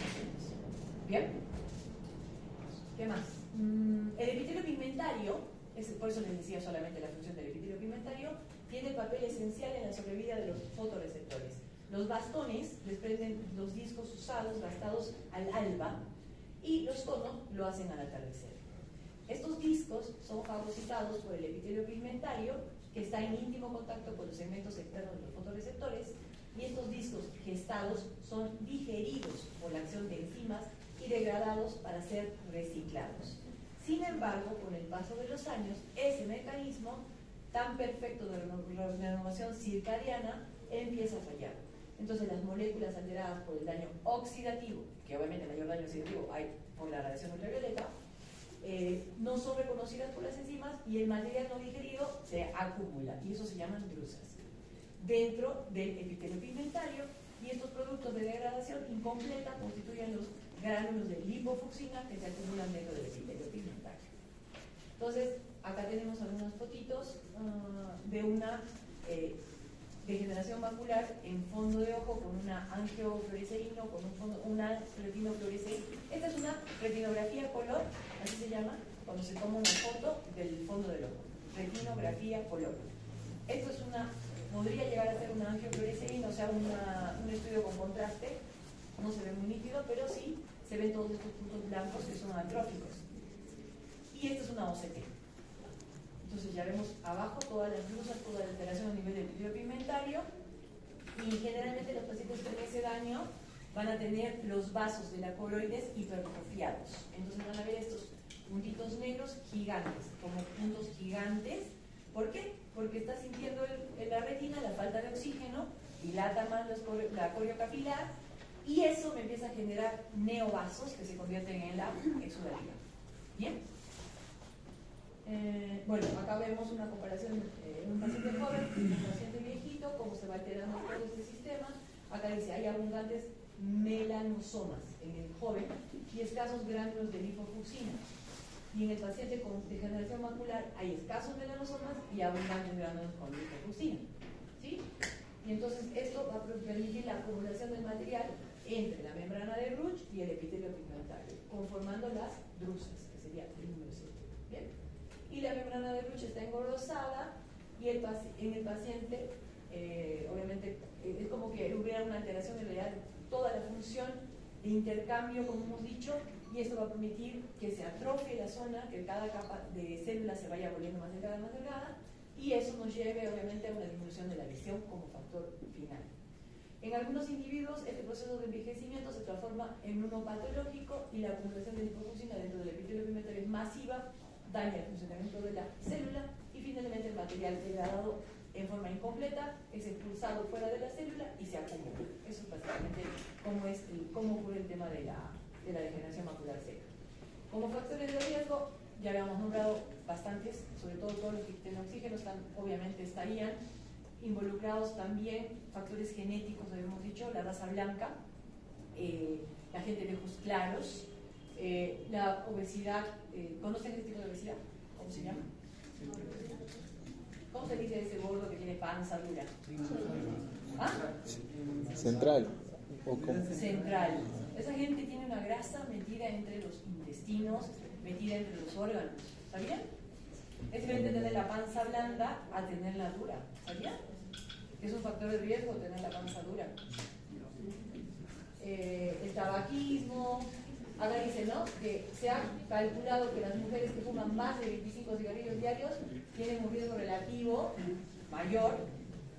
¿Bien? ¿Qué más? El epitelio pigmentario, por eso les decía solamente la función del epitelio pigmentario, tiene papel esencial en la sobrevida de los fotorreceptores. Los bastones desprenden los discos usados, gastados al alba, y los conos lo hacen al atardecer. Estos discos son fagocitados por el epitelio pigmentario, que está en íntimo contacto con los segmentos externos de los fotorreceptores, y estos discos gestados son digeridos por la acción de enzimas y degradados para ser reciclados. Sin embargo, con el paso de los años, ese mecanismo tan perfecto de renovación circadiana empieza a fallar. Entonces, las moléculas alteradas por el daño oxidativo, que obviamente el mayor daño oxidativo hay por la radiación ultravioleta, no son reconocidas por las enzimas y el material no digerido se acumula, y eso se llaman drusas dentro del epitelio pigmentario, y estos productos de degradación incompleta constituyen los gránulos de lipofucsina que se acumulan dentro del epitelio pigmentario. Entonces, acá tenemos algunas fotitos de una degeneración macular en fondo de ojo con una angiofluoresceína, con una retinofluoresceína. Esta es una retinografía color, así se llama, cuando se toma una foto del fondo del ojo. Retinografía color. Esto es podría llegar a ser una angiofluoresceína, o sea, un estudio con contraste. No se ve muy nítido, pero sí se ven todos estos puntos blancos que son atróficos. Y esta es una OCT. Entonces ya vemos abajo todas las drusas, toda la alteración a nivel del epitelio pigmentario, y generalmente los pacientes con ese daño van a tener los vasos de la coroides hipertrofiados. Entonces van a ver estos puntitos negros gigantes, como puntos gigantes. ¿Por qué? Porque está sintiendo en la retina la falta de oxígeno, dilata más la coriocapilar, y eso me empieza a generar neovasos que se convierten en la exudativa. ¿Bien? Bueno, acá vemos una comparación en un paciente joven y un paciente viejito, cómo se va alterando todo este sistema. Acá dice, hay abundantes melanosomas en el joven y escasos gránulos de lipofucsina. Y en el paciente con degeneración macular hay escasos melanosomas y abundantes gránulos con lipofucsina. ¿Sí? Y entonces esto va a permitir la acumulación del material entre la membrana de Bruch y el epitelio pigmentario, conformando las drusas, que sería el número 7. ¿Bien? Y la membrana de Bruch está engrosada y en el paciente, obviamente, es como que hubiera una alteración en realidad de toda la función de intercambio, como hemos dicho, y esto va a permitir que se atrofie la zona, que cada capa de células se vaya volviendo más delgada, y eso nos lleve, obviamente, a una disminución de la visión como factor final. En algunos individuos, este proceso de envejecimiento se transforma en uno patológico y la acumulación de lipofucsina dentro del epitelio pigmentario es masiva, daña el funcionamiento de la célula y finalmente el material degradado en forma incompleta es expulsado fuera de la célula y se acumula. Eso es básicamente cómo ocurre el tema de la degeneración macular seca. Como factores de riesgo, ya habíamos nombrado bastantes, sobre todo todos los que tienen oxígeno, obviamente estarían involucrados también factores genéticos, habíamos dicho, la raza blanca, la gente de ojos claros, la obesidad. ¿Conocen este tipo de obesidad? ¿Cómo se llama? ¿Cómo se dice ese gordo que tiene panza dura? ¿Ah? Central. Central. Esa gente tiene una grasa metida entre los intestinos, metida entre los órganos. ¿Sabían? Es diferente tener la panza blanda a tenerla dura. ¿Sabían? Es un factor de riesgo tener la panza dura. el tabaquismo. Acá dice, ¿no?, que se ha calculado que las mujeres que fuman más de 25 cigarrillos diarios tienen un riesgo relativo mayor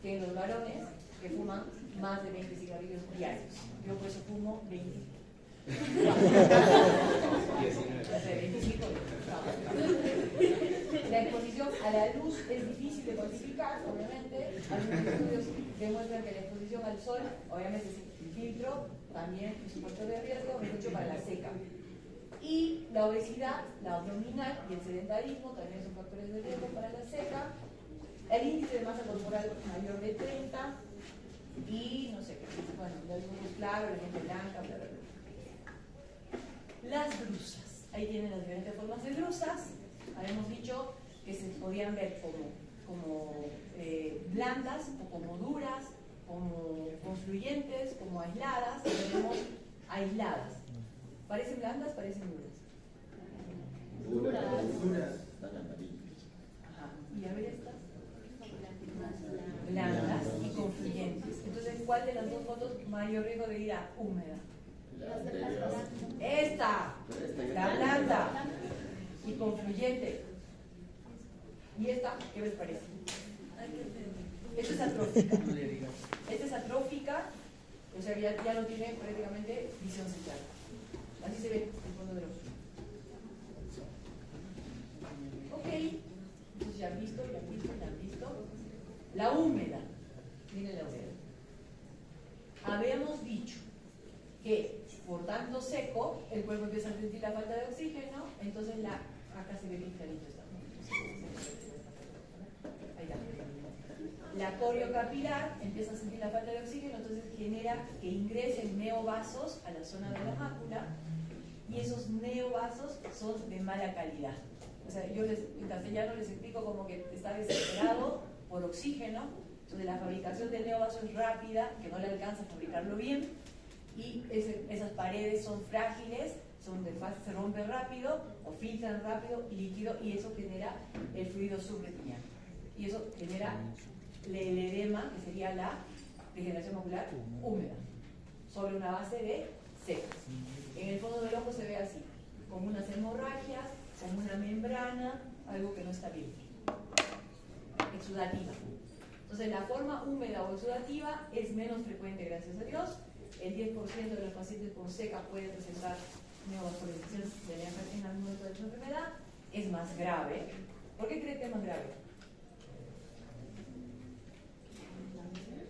que los varones que fuman más de 20 cigarrillos diarios. Yo por eso fumo 20. 25. La exposición a la luz es difícil de cuantificar, obviamente. Algunos estudios demuestran que la exposición al sol, obviamente sin filtro, también es un factor de riesgo, mucho para la seca. Y la obesidad, la abdominal y el sedentarismo también son factores de riesgo para la seca. El índice de masa corporal mayor de 30 y no sé qué, bueno, los ojos claros, la gente blanca, bla, bla, bla. Las brusas. Ahí tienen las diferentes formas de brusas. Habíamos dicho que se podían ver como blandas o como duras, como confluyentes, como aisladas. Tenemos aisladas. ¿Parecen blandas? Parecen duras. Duras. Están amarillas. Ajá. Y a ver estas. Blandas y confluyentes. Entonces, ¿cuál de las dos fotos mayor riesgo de vida húmeda? Esta, la blanda y confluyente. ¿Y esta qué les parece? Esta es atrófica. Esta es atrófica, o sea, ya no tiene prácticamente visión central. Así se ve el fondo del ojo. Ok, entonces ya han visto. La húmeda. Miren la húmeda. Habíamos dicho que por tanto seco, el cuerpo empieza a sentir la falta de oxígeno, entonces acá se ve bien clarito esta. Ahí está. La coriocapilar empieza a sentir la falta de oxígeno, entonces genera que ingresen neovasos a la zona de la mácula, y esos neovasos son de mala calidad. O sea, yo en castellano les explico como que está desesperado por oxígeno, entonces la fabricación del neovaso es rápida, que no le alcanza a fabricarlo bien, y esas paredes son frágiles, se rompen rápido o filtran rápido líquido, y eso genera el fluido subretiniano. Y eso genera el edema, que sería la degeneración macular húmeda, sobre una base de seca. En el fondo del ojo se ve así, como unas hemorragias, como una membrana, algo que no está bien. Exudativa. Entonces la forma húmeda o exudativa es menos frecuente, gracias a Dios. El 10% de los pacientes con seca pueden presentar neovascularización en algún momento de su enfermedad. Es más grave. ¿Por qué cree que es más grave?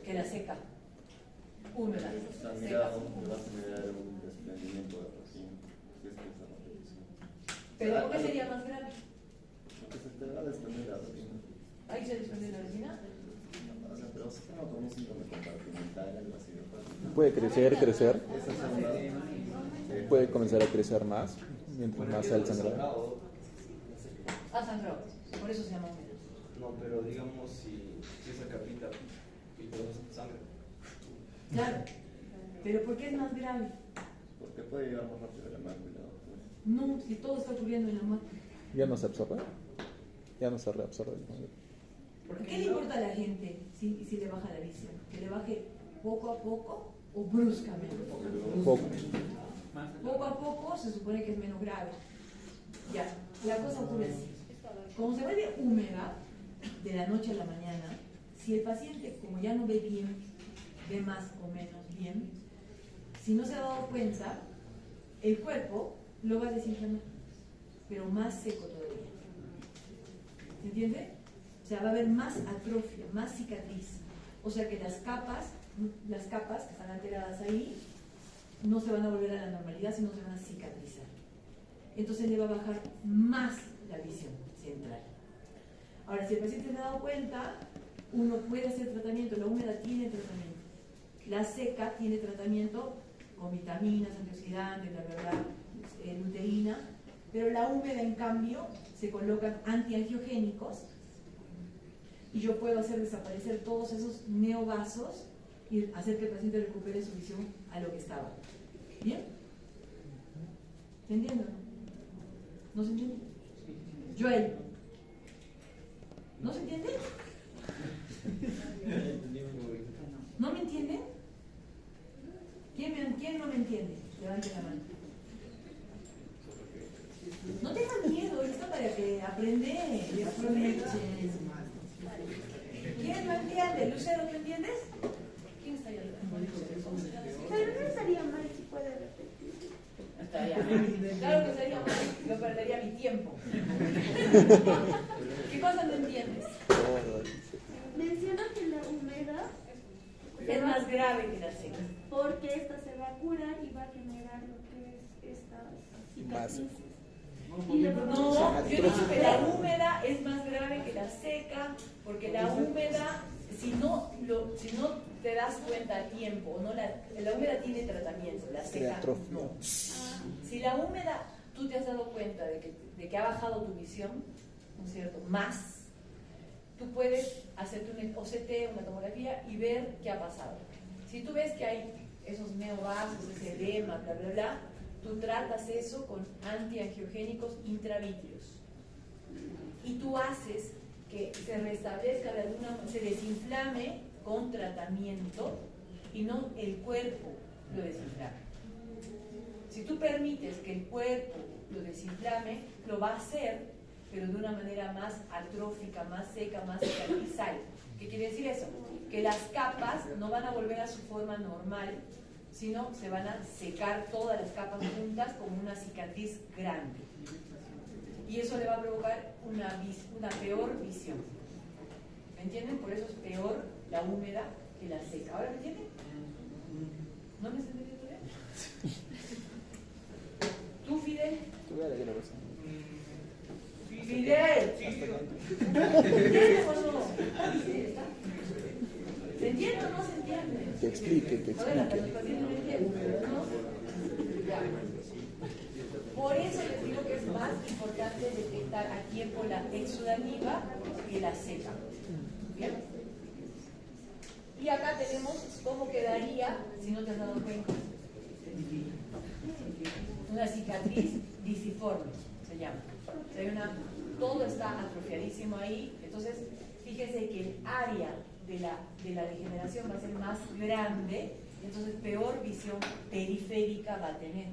Que la seca. Húmeda. Seca. Va a generar un desprendimiento de la paciente. ¿Pero por qué sería más grave? Porque se te va a desprender la retina. ¿Ahí se desprende la retina? Pero si no con un síndrome compartimental, algo así de fácil. Puede crecer. Esa es Puede comenzar a crecer más, mientras más sea el sangrado. Sangrado. Por eso se llama húmeda. No, pero digamos si esa capita filtra sangre. Claro. ¿Pero por qué es más grave? Porque puede llegar más rápido a la mácula. No, si todo está ocurriendo en la mácula. Ya no se absorbe. Ya no se reabsorbe. ¿Qué le importa a la gente si le baja la visión? ¿Que le baje poco a poco o bruscamente? Poco. Poco a poco se supone que es menos grave. Ya, la cosa ocurre así. Como se vuelve húmeda de la noche a la mañana, si el paciente, como ya no ve bien, ve más o menos bien, si no se ha dado cuenta, el cuerpo lo va a desinflamar, pero más seco todavía. ¿Se entiende? O sea, va a haber más atrofia, más cicatriz. O sea que las capas que están alteradas ahí no se van a volver a la normalidad, sino se van a cicatrizar. Entonces le va a bajar más la visión central. Ahora, si el paciente se ha dado cuenta, uno puede hacer tratamiento. La húmeda tiene tratamiento. La seca tiene tratamiento con vitaminas, antioxidantes, bla, bla, bla, luteína. Pero la húmeda, en cambio, se colocan antiangiogénicos y yo puedo hacer desaparecer todos esos neovasos y hacer que el paciente recupere su visión a lo que estaba. ¿Bien? ¿Se entiende? ¿No se entiende? Joel, ¿no se entiende? ¿No me entiende? ¿Quién no me Lucero, ¿tú entiendes? ¿Quién está allá? Pero no estaría mal si puede repetir. Estaría mal. Claro que estaría mal, yo perdería mi tiempo. ¿Qué cosa no entiendes? Menciona que la humedad Es más grave que la seca. porque esta se va a curar y va a generar lo que es estas cicatrices. Y le va a No, yo digo que la húmeda es más grave que la seca, porque la húmeda, si no te das cuenta a tiempo, no la húmeda tiene tratamiento, la seca no. Si la húmeda, tú te has dado cuenta de que ha bajado tu visión, ¿no es cierto? Más, tú puedes hacerte un OCT, una tomografía y ver qué ha pasado. Si tú ves que hay esos neovasos, ese edema, bla, bla, bla, tú tratas eso con antiangiogénicos intravítreos. Y tú haces que se restablezca de alguna manera, se desinflame con tratamiento y no el cuerpo lo desinflame. Si tú permites que el cuerpo lo desinflame, lo va a hacer, pero de una manera más atrófica, más seca, más cicatrizal. ¿Qué quiere decir eso? Que las capas no van a volver a su forma normal, sino se van a secar todas las capas juntas como una cicatriz grande. Y eso le va a provocar una peor visión. ¿Me entienden? Por eso es peor la húmeda que la seca. ¿Ahora me entienden? ¿No me están entendiendo bien? ¿Tú, Fidel? ¡Fidel! ¿Entiendes o no? ¿Se entiende o no se entiende? Que explique. Por eso les digo que es más importante detectar a tiempo la exudativa que la seca. ¿Bien? Y acá tenemos cómo quedaría, si no te has dado cuenta, una cicatriz disiforme, se llama. Todo está atrofiadísimo ahí, entonces fíjense que el área de la degeneración va a ser más grande, entonces peor visión periférica va a tener.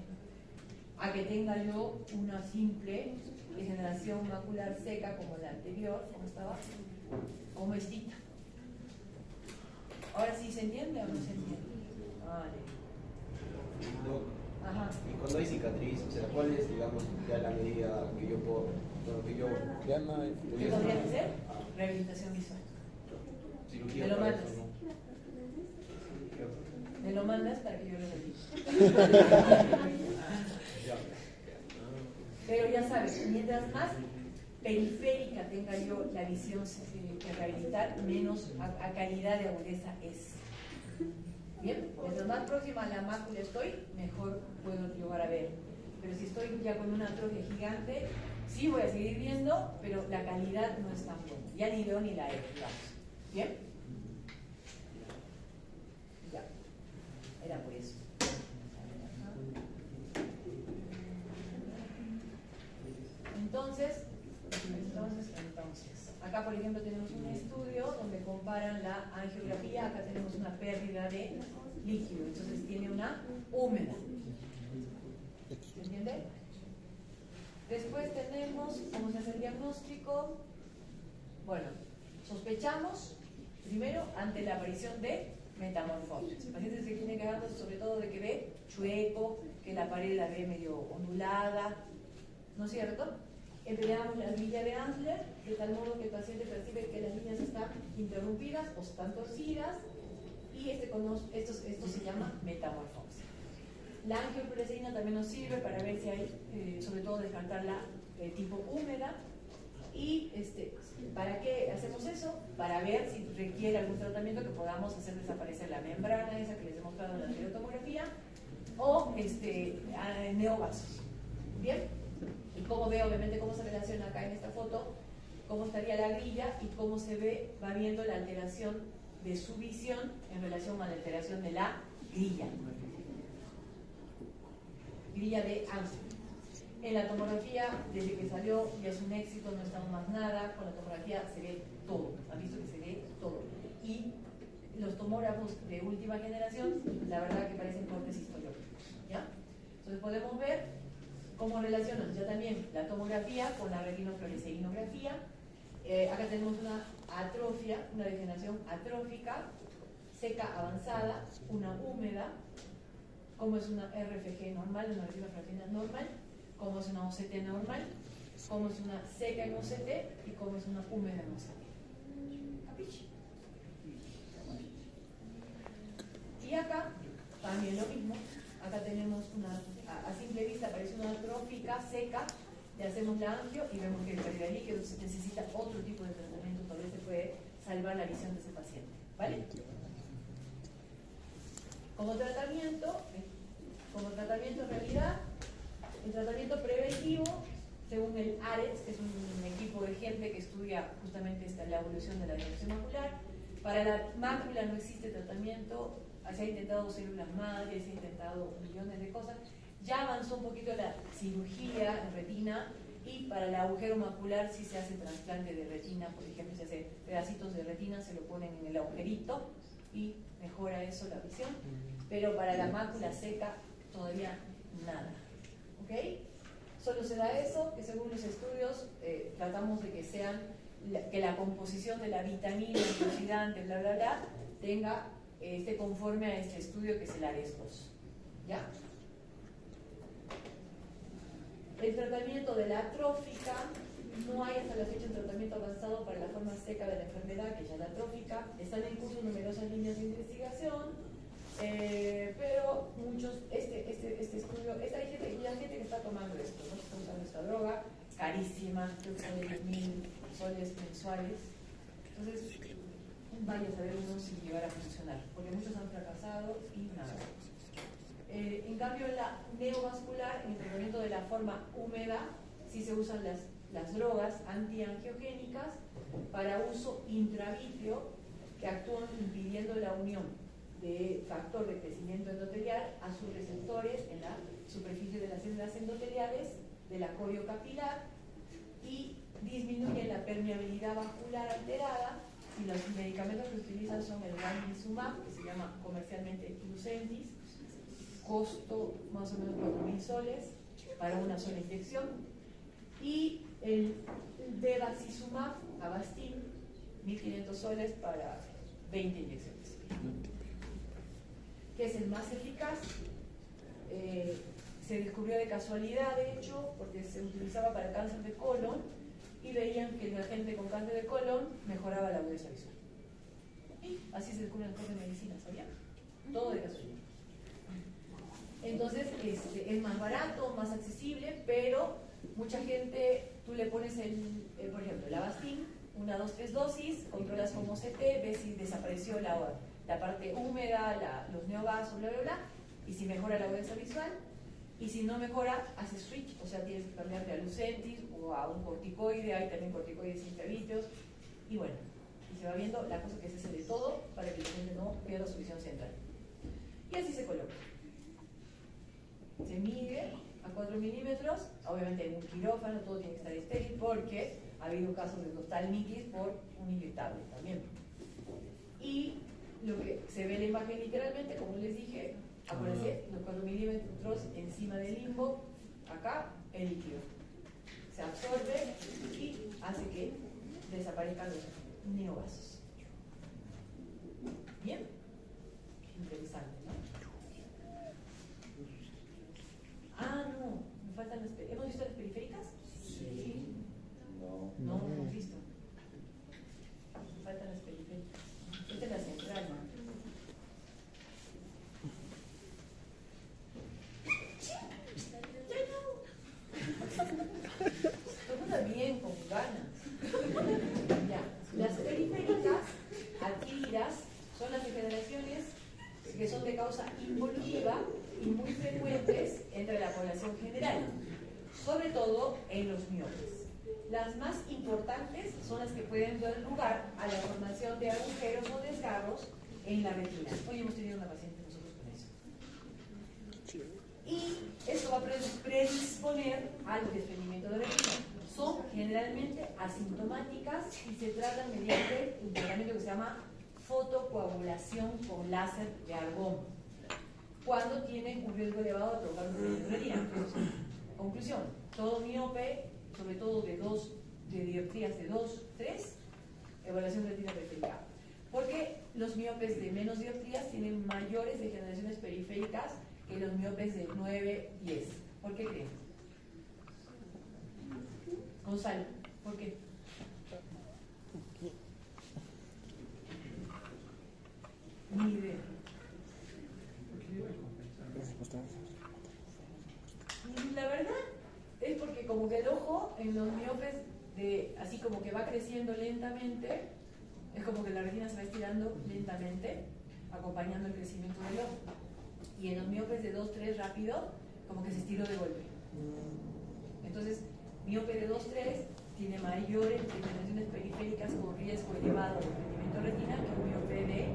A que tenga yo una simple degeneración macular seca como la anterior, ¿cómo estaba? Como estita. Ahora sí se entiende o no se entiende. Vale. Ajá. Y cuando hay cicatriz, o sea, ¿cuál es, digamos, ya la medida que yo puedo, Ya no hay. ¿Qué podría hacer? Rehabilitación visual. cirugía Me lo para mandas. eso, ¿no? Me lo mandas para que yo lo revise. Pero ya sabes, mientras más periférica tenga yo la visión que rehabilitar, menos a calidad de agudeza es. Bien, mientras más próxima a la mácula estoy, mejor puedo llegar a ver. Pero si estoy ya con una atrofia gigante, sí voy a seguir viendo, pero la calidad no es tan buena. Ya ni veo ni la E, digamos. ¿Bien? Ya. Era por eso. Entonces, acá por ejemplo tenemos un estudio donde comparan la angiografía, acá tenemos una pérdida de líquido, entonces tiene una húmeda. ¿Se entiende? Después tenemos, ¿cómo se hace el diagnóstico? Bueno, sospechamos primero ante la aparición de metamorfosis. El paciente se tiene quejando sobre todo de que ve chueco, que la pared la ve medio ondulada, ¿no es cierto? Empleamos la grilla de Ansler, de tal modo que el paciente percibe que las líneas están interrumpidas o están torcidas, y esto se llama metamorfosis. La angiofluoresceína también nos sirve para ver si hay, sobre todo descartarla de tipo húmeda. ¿Y para qué hacemos eso? Para ver si requiere algún tratamiento que podamos hacer desaparecer la membrana esa que les he mostrado en la anterior tomografía, o neovasos. ¿Bien? Y cómo ve, obviamente, cómo se relaciona acá en esta foto, cómo estaría la grilla y cómo se ve, va viendo la alteración de su visión en relación a la alteración de la grilla. Grilla de Ansler. En la tomografía, desde que salió, ya es un éxito, no estamos más nada. Con la tomografía se ve todo. Han visto que se ve todo. Y los tomógrafos de última generación, la verdad que parecen cortes histológicos. ¿Ya? Entonces podemos ver cómo relacionan ya también la tomografía con la retinofluoresceinografía. Acá tenemos una atrofia, una degeneración atrófica, seca avanzada, una húmeda, como es una RFG normal, una retina fratrina normal, como es una OCT normal, como es una seca en OCT y como es una húmeda en OCT. ¿Capiche? Y acá también lo mismo. Acá tenemos una, a simple vista parece una atrófica seca, le hacemos la angio y vemos que el pérdida de líquido necesita otro tipo de tratamiento, todavía se puede salvar la visión de ese paciente, ¿vale? Como tratamiento en realidad, el tratamiento preventivo, según el ARES, que es un equipo de gente que estudia justamente la evolución de la degeneración macular, para la mácula no existe tratamiento, se ha intentado células madres, se ha intentado millones de cosas, ya avanzó un poquito la cirugía en retina y para el agujero macular sí se hace trasplante de retina, por ejemplo, se hace pedacitos de retina, se lo ponen en el agujerito y mejora eso la visión, pero para la mácula seca todavía nada, ¿ok? Solo se da eso, que según los estudios tratamos de que sean, que la composición de la vitamina, antioxidante, bla, bla, bla, tenga, esté conforme a este estudio que es el ARES-2, ¿ya? El tratamiento de la atrófica, no hay hasta la fecha un tratamiento avanzado para la forma seca de la enfermedad, que ya es la atrófica. Están en curso numerosas líneas de investigación, pero muchos, este estudio, la gente que está tomando esto, ¿no? Está usando esta droga, carísima, creo que son de 10.000 soles mensuales. Entonces, vaya a saber uno si llegará a funcionar, porque muchos han fracasado y nada. En cambio, en la neovascular, en el tratamiento de la forma húmeda, sí se usan las drogas antiangiogénicas para uso intravítreo que actúan impidiendo la unión de factor de crecimiento endotelial a sus receptores en la superficie de las células endoteliales de la coriocapilar y disminuyen la permeabilidad vascular alterada. Y los medicamentos que utilizan son el ranibizumab, que se llama comercialmente Lucentis, costo más o menos 4.000 soles para una sola inyección, y el bevacizumab, Avastin, 1.500 soles para 20 inyecciones, que es el más eficaz. Se descubrió de casualidad, de hecho, porque se utilizaba para cáncer de colon y veían que la gente con cáncer de colon mejoraba la agudeza visual. Y así se descubren las cosas de medicina, ¿sabían? Todo de casualidad. Entonces es más barato, más accesible, pero mucha gente, tú le pones por ejemplo, el Avastin, 1, 2, 3 dosis, controlas como OCT, ves si desapareció la parte húmeda, los neovasos, bla, bla, bla, y si mejora la agudeza visual, y si no mejora, haces switch, o sea, tienes que cambiarte a Lucentis o a un corticoide, hay también corticoides intravítreos, y bueno, y se va viendo la cosa que se hace de todo para que la gente no pierda su visión central. Y así se coloca. Se mide a 4 milímetros, obviamente en un quirófano todo tiene que estar estéril porque ha habido casos de oftalmitis por un inyectable también. Y lo que se ve en la imagen literalmente, como les dije, acuérdense, los 4 milímetros encima del limbo, acá el líquido se absorbe y hace que desaparezcan los neovasos. Bien, interesante, ¿no? Ah, no, me faltan las. ¿Hemos visto las periféricas? Sí. No hemos visto. Me faltan las periféricas. Esta es la central, ¿no? Todo bien, con ganas. Ya. Las periféricas adquiridas son las degeneraciones que son de causa involutiva y muy frecuentes entre la población general, sobre todo en los miopes. Las más importantes son las que pueden dar lugar a la formación de agujeros o desgarros en la retina. Hoy hemos tenido una paciente nosotros con eso. Y esto va a predisponer al desprendimiento de retina. Son generalmente asintomáticas y se tratan mediante un tratamiento que se llama fotocoagulación con láser de argón, cuando tienen un riesgo elevado de provocar un desprendimiento de retina. Entonces, conclusión, todo miope, sobre todo de dioptrías de 2, 3, evaluación de retina periférica. Porque los miopes de menos dioptrías tienen mayores degeneraciones periféricas que los miopes de 9, 10. ¿Por qué creen? Gonzalo, ¿por qué? Ni idea. La verdad es porque como que el ojo en los miopes así como que va creciendo lentamente, es como que la retina se va estirando lentamente, acompañando el crecimiento del ojo. Y en los miopes de 2, 3 rápido, como que se estiró de golpe. Entonces, miope de 2, 3 tiene mayores degeneraciones periféricas con riesgo elevado de rendimiento retina que un miope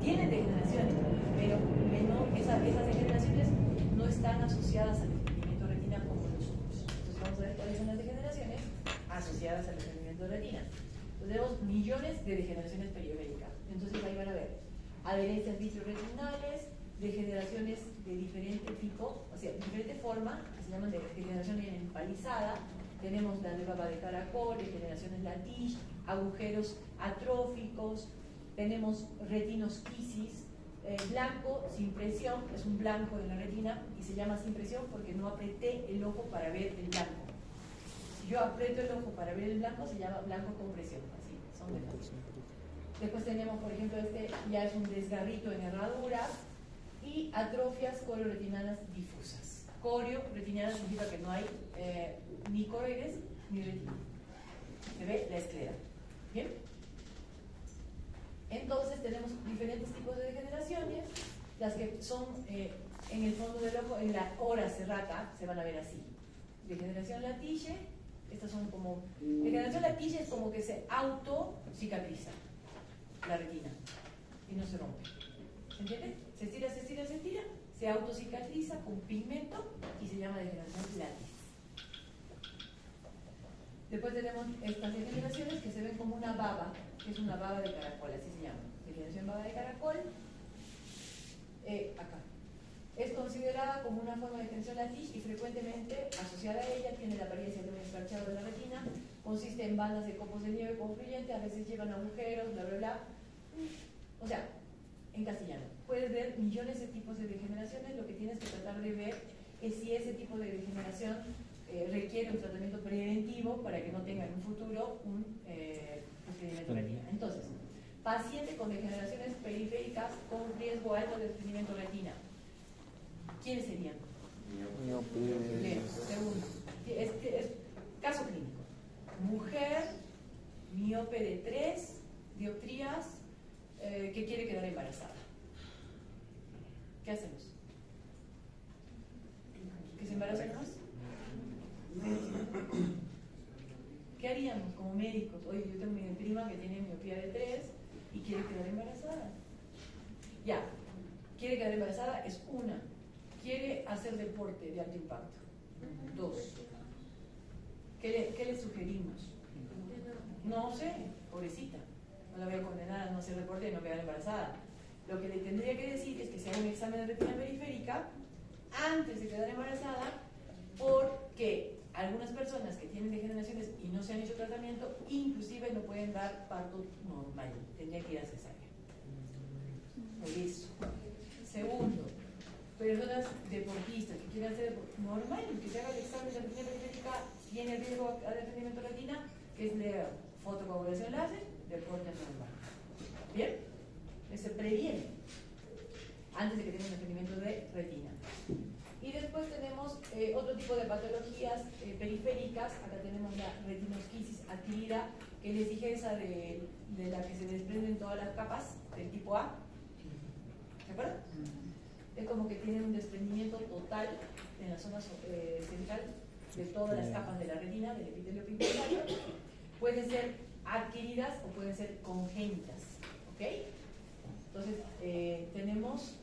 tiene degeneraciones, pero esas degeneraciones no están asociadas al desprendimiento de retina como los otros. Entonces vamos a ver cuáles son las degeneraciones asociadas al desprendimiento de retina. Entonces tenemos millones de degeneraciones periféricas. Entonces ahí van a ver adherencias vitreoretinales, degeneraciones de diferente tipo, o sea, diferente forma, que se llaman degeneración empalizada. Tenemos la de baba de caracol, degeneraciones latiz, agujeros atróficos, tenemos retinosquisis, blanco sin presión, es un blanco en la retina y se llama sin presión porque no apreté el ojo para ver el blanco. Si yo aprieto el ojo para ver el blanco, se llama blanco con presión, así, son de las. Después tenemos, por ejemplo, este ya es un desgarrito en herradura y atrofias corioretinanas difusas. Corioretinanas significa que no hay ni coroides ni retina. Se ve la esclera. ¿Bien? Entonces tenemos diferentes tipos de degeneraciones, las que son en el fondo del ojo, en la hora serrata, se van a ver así. Degeneración latice, estas son como... Degeneración latice es como que se auto-cicatriza la retina y no se rompe. ¿Se entiende? Se estira, se estira, se estira, se autocicatriza con pigmento y se llama degeneración latice. Después tenemos estas degeneraciones que se ven como una baba, que es una baba de caracol, así se llama. Degeneración baba de caracol. Acá. Es considerada como una forma de degeneración latice y frecuentemente asociada a ella tiene la apariencia de un escarchado de la retina, consiste en bandas de copos de nieve confluyentes, a veces llevan agujeros, bla, bla, bla. O sea, en castellano, puedes ver millones de tipos de degeneraciones, lo que tienes que tratar de ver es si ese tipo de degeneración requiere un tratamiento preventivo para que no tenga en un futuro un desprendimiento de retina. Entonces, paciente con degeneraciones periféricas con riesgo alto de desprendimiento de retina. ¿Quiénes serían? Bien, segundo. Es caso clínico. Mujer, miope de 3 dioptrías, que quiere quedar embarazada. ¿Qué hacemos? ¿Que se embarace más? ¿Qué haríamos como médicos? Oye, yo tengo mi prima que tiene miopía de 3 y quiere quedar embarazada. Ya, quiere quedar embarazada es una. Quiere hacer deporte de alto impacto. 2. ¿Qué le sugerimos? No sé, pobrecita. No la voy a condenar a no hacer deporte y no quedar embarazada. Lo que le tendría que decir es que se haga un examen de retina periférica antes de quedar embarazada, porque algunas personas que tienen degeneraciones y no se han hecho tratamiento, inclusive no pueden dar parto normal, tendría que ir a cesárea. Por eso. Segundo, personas deportistas que quieren hacer deporte normal, que se haga el examen de retina periférica, tiene riesgo a desprendimiento de retina, que es la fotocoagulación láser, deporte normal. ¿Bien? Se previene antes de que tenga un desprendimiento de retina. Y después tenemos otro tipo de patologías periféricas. Acá tenemos la retinosquisis adquirida, que les dije esa de la que se desprenden todas las capas del tipo A. ¿De acuerdo? Es como que tienen un desprendimiento total en la zona central de todas las capas de la retina, del epitelio pigmentario. Pueden ser adquiridas o pueden ser congénitas. ¿Ok? Entonces, tenemos...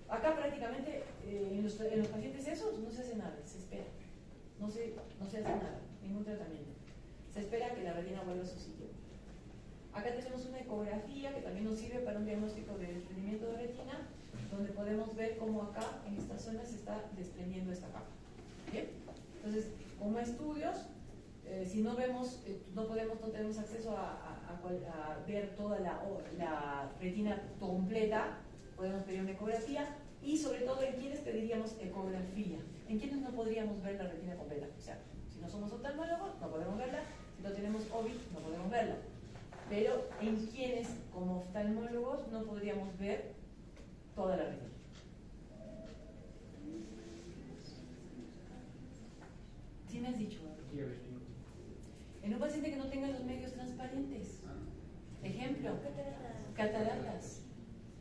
acá prácticamente en los pacientes esos no se hace nada, se espera. No se hace nada, ningún tratamiento. Se espera que la retina vuelva a su sitio. Acá tenemos una ecografía que también nos sirve para un diagnóstico de desprendimiento de retina, donde podemos ver cómo acá, en esta zona, se está desprendiendo esta capa. ¿Bien? Entonces, como estudios, si no vemos, no tenemos acceso a ver toda la retina completa, podemos pedir una ecografía. Y sobre todo, ¿en quiénes pediríamos ecografía? ¿En quiénes no podríamos ver la retina completa? O sea, si no somos oftalmólogos, no podemos verla. Si no tenemos OVI, no podemos verla. Pero ¿en quiénes, como oftalmólogos, no podríamos ver toda la retina? ¿Sí me has dicho? En un paciente que no tenga los medios transparentes. Ejemplo, cataratas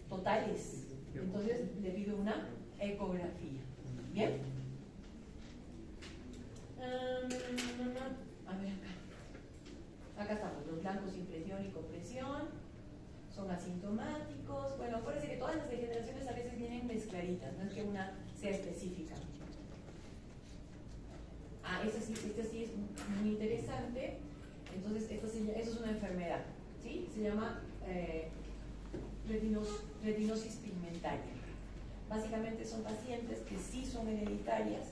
totales. Entonces le pido una ecografía. ¿Bien? A ver acá. Acá estamos, los blancos sin presión y compresión. Son asintomáticos. Bueno, acuérdense que todas las degeneraciones a veces vienen mezcladitas, no es que una sea específica. Esta sí es muy interesante. Entonces, eso es una enfermedad, ¿sí? Se llama retinosis pigmentaria. Básicamente son pacientes que sí son hereditarias.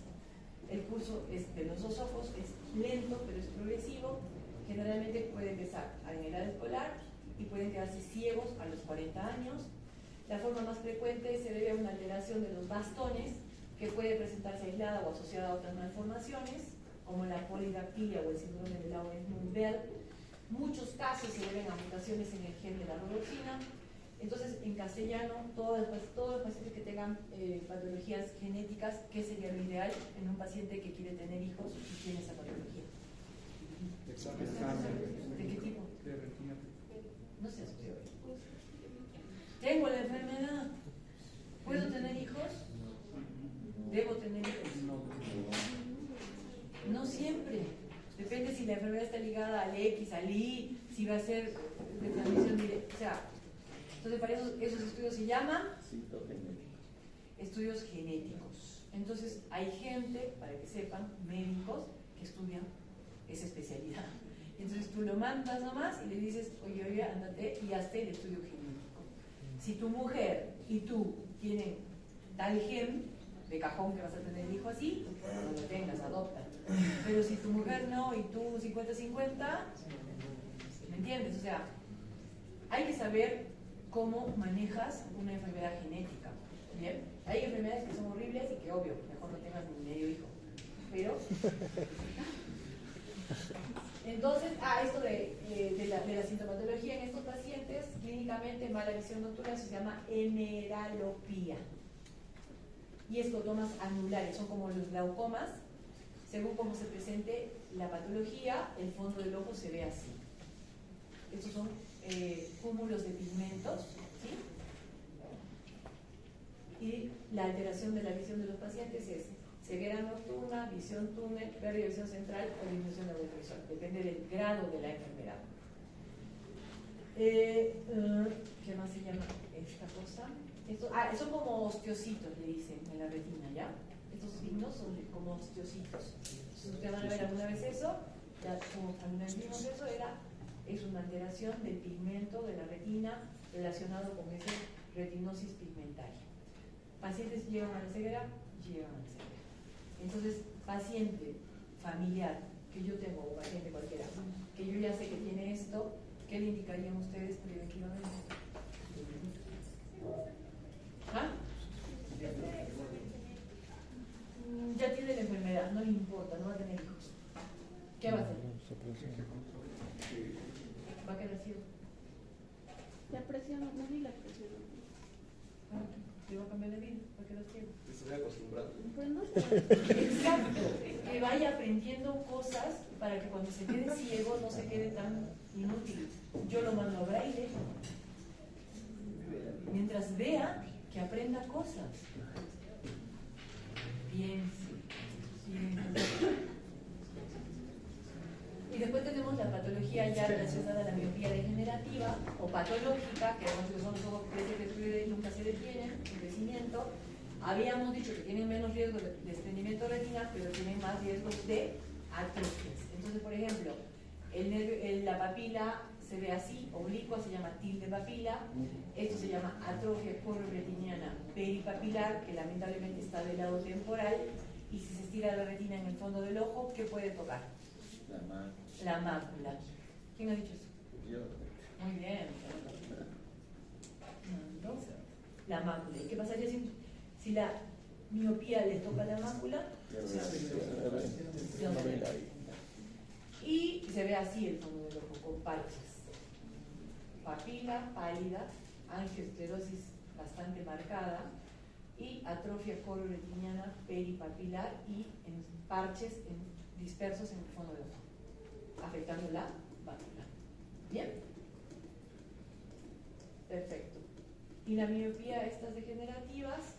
El curso de los dos ojos es lento, pero es progresivo. Generalmente puede empezar en edad escolar y pueden quedarse ciegos a los 40 años. La forma más frecuente se debe a una alteración de los bastones, que puede presentarse aislada o asociada a otras malformaciones, como la polidactilia o el síndrome de Laurent-Moulbel. Muchos casos se deben a mutaciones en el gen de la rhodopsina. Entonces, en castellano, todos los pacientes que tengan patologías genéticas, ¿qué sería lo ideal en un paciente que quiere tener hijos y tiene esa patología? ¿De qué tipo? De retina. No sé, tengo la enfermedad. ¿Puedo tener hijos? ¿Debo tener hijos? No siempre. Depende si la enfermedad está ligada al X, al Y, si va a ser de transmisión directa. O sea, entonces para esos estudios se llaman estudios genéticos. Entonces hay gente, para que sepan, médicos que estudian esa especialidad. Entonces tú lo mandas nomás y le dices, oye, ándate y hazte el estudio genético. Si tu mujer y tú tienen tal gen, de cajón que vas a tener el hijo así, no lo tengas, adopta. Pero si tu mujer no y tú 50-50, ¿me entiendes? O sea, hay que saber cómo manejas una enfermedad genética. ¿Bien? Hay enfermedades que son horribles y que, obvio, mejor no tengas ni medio hijo. Pero... Entonces, esto de la sintomatología en estos pacientes, clínicamente mala visión nocturna, se llama hemeralopía. Y esclerotomas anulares, son como los glaucomas. Según cómo se presente la patología, el fondo del ojo se ve así. Estos son cúmulos de pigmentos, ¿sí? Y la alteración de la visión de los pacientes es ceguera nocturna, visión túnel, pérdida de visión central o disminución de la visual. Depende del grado de la enfermedad. ¿Qué más se llama esta cosa? Son como osteocitos, le dicen en la retina, ¿ya? Estos signos son como osteocitos. Si ustedes van a ver alguna vez eso, ya como alguna vez vimos eso, es una alteración del pigmento de la retina relacionado con esa retinosis pigmentaria. Pacientes llegan a la ceguera, llegan a la ceguera. Entonces, paciente familiar que yo tengo, o paciente cualquiera, que yo ya sé que tiene esto, ¿qué le indicarían ustedes preventivamente? Ya tiene la enfermedad, no le importa, no va a tener hijos. ¿Qué va a hacer? Va a quedar ciego. La presión, no vi la presión. Le va a cambiar la vida, va a quedar ciego. Estoy acostumbrado. Pues no sé. Exacto, que vaya aprendiendo cosas para que cuando se quede ciego no se quede tan inútil. Yo lo mando a braille. Mientras vea, que aprenda cosas. Piense. Y después tenemos la patología ya relacionada a la miopía degenerativa o patológica, que son los ojos que nunca se detienen, en crecimiento. Habíamos dicho que tienen menos riesgo de desprendimiento de retina, pero tienen más riesgo de atrofias. Entonces, por ejemplo, la papila se ve así, oblicua, se llama tilde papila. Esto se llama atrofia chorioretiniana peripapilar, que lamentablemente está del lado temporal. Y si se estira la retina en el fondo del ojo, ¿qué puede tocar? La mácula. ¿Quién ha dicho eso? Yo. Muy bien. La mácula. ¿Y qué pasaría si la miopía le toca la mácula? Y se ve así el fondo del ojo, con parches. Papila pálida, angiosclerosis bastante marcada y atrofia coloretiniana peripapilar y en parches dispersos en el fondo del ojo, afectando la mácula. ¿Bien? Perfecto. Y la miopía, estas degenerativas,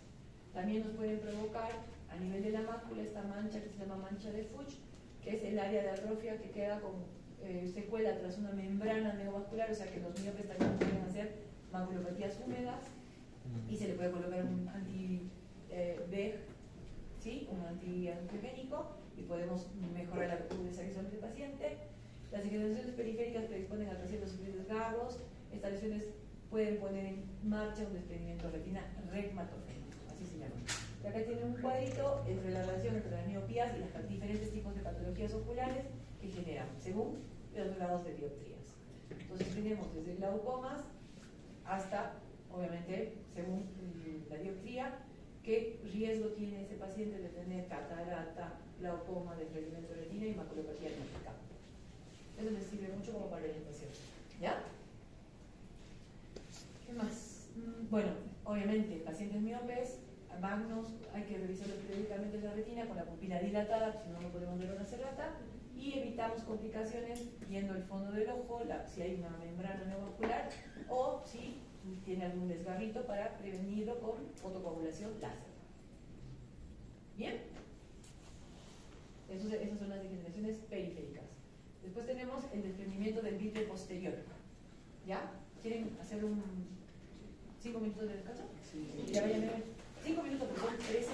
también nos pueden provocar a nivel de la mácula esta mancha que se llama mancha de Fuchs, que es el área de atrofia que queda con secuela tras una membrana neovascular, o sea que los miopes también pueden hacer maculopatías húmedas y se le puede colocar un anti-VEG, ¿sí? Un antiangiogénico y podemos mejorar la visualización del paciente. Las degeneraciones periféricas predisponen al paciente a sufrir desgarros. Estas lesiones pueden poner en marcha un desprendimiento de retina regmatogénico, así se llama. Y acá tienen un cuadrito entre la relación entre las miopías y los diferentes tipos de patologías oculares que generan, según los grados de dioptrías. Entonces tenemos desde glaucomas hasta, obviamente, según la dioptría, qué riesgo tiene ese paciente de tener catarata, glaucoma, desprendimiento de retina y maculopatía diabética. Eso les sirve mucho como para orientación. ¿Ya? ¿Qué más? Bueno, obviamente, pacientes miopes, magnos, hay que revisarlos periódicamente la retina con la pupila dilatada, si no, no podemos ver una cerrata, y evitamos complicaciones viendo el fondo del ojo, si hay una membrana neovascular o si tiene algún desgarrito para prevenirlo con fotocoagulación láser. ¿Bien? Esas son las degeneraciones periféricas. Después tenemos el desprendimiento del vítreo posterior. ¿Ya? ¿Quieren hacer un 5 minutos de descanso? Sí. Ya vayan a ver. 5 minutos, pero son 3:30.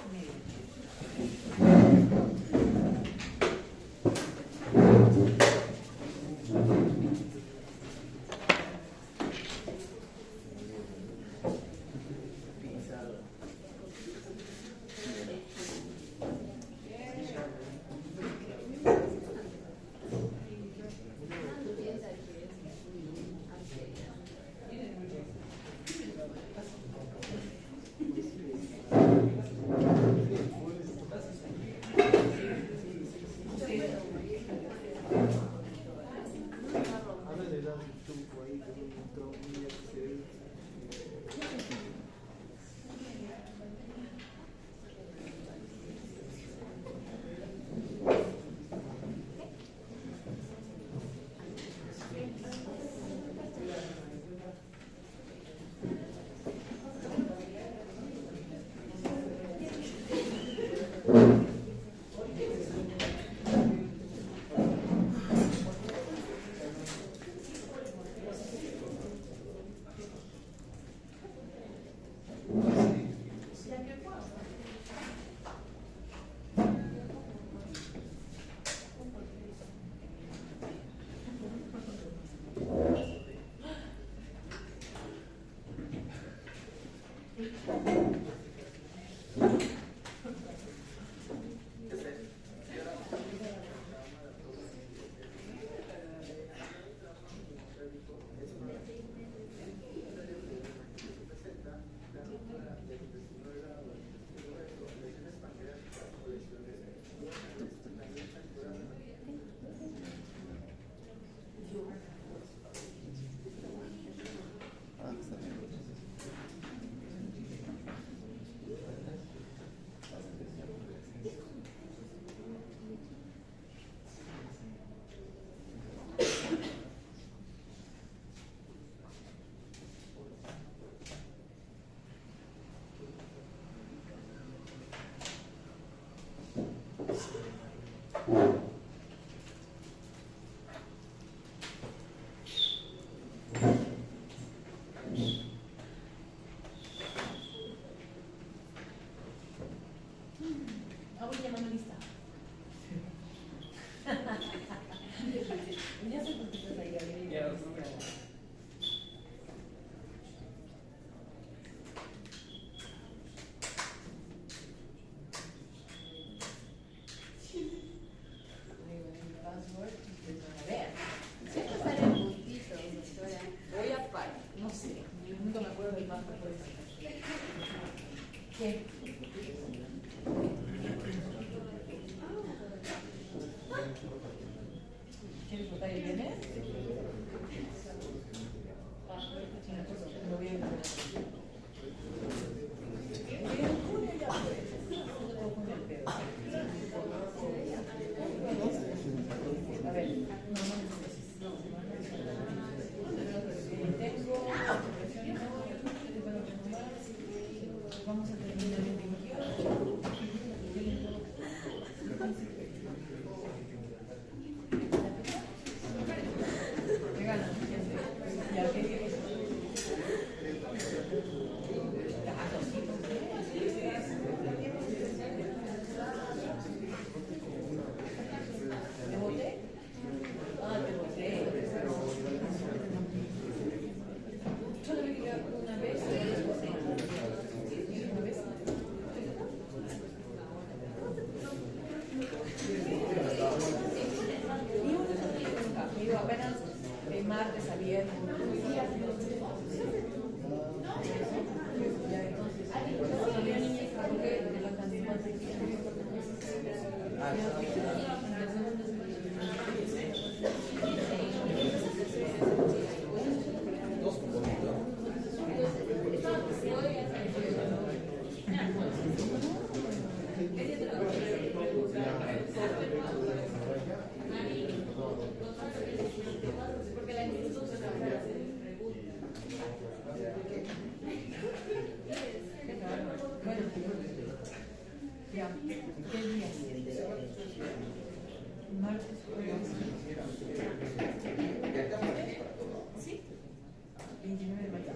¿Qué? ¿Quieres votar el viernes? Lo voy a ver. A ver, vamos a terminar el 28. Regala, ya que ¿te voté? Ah, te voté. Solo me quedé una vez y después voté. ¿Una vez? Y yo apenas el martes a viernes. Ya, entonces, había niñas que de la canción. Porque la institución bueno, ya, ¿qué día? Martes, jueves. ¿Sí? 29 de mayo.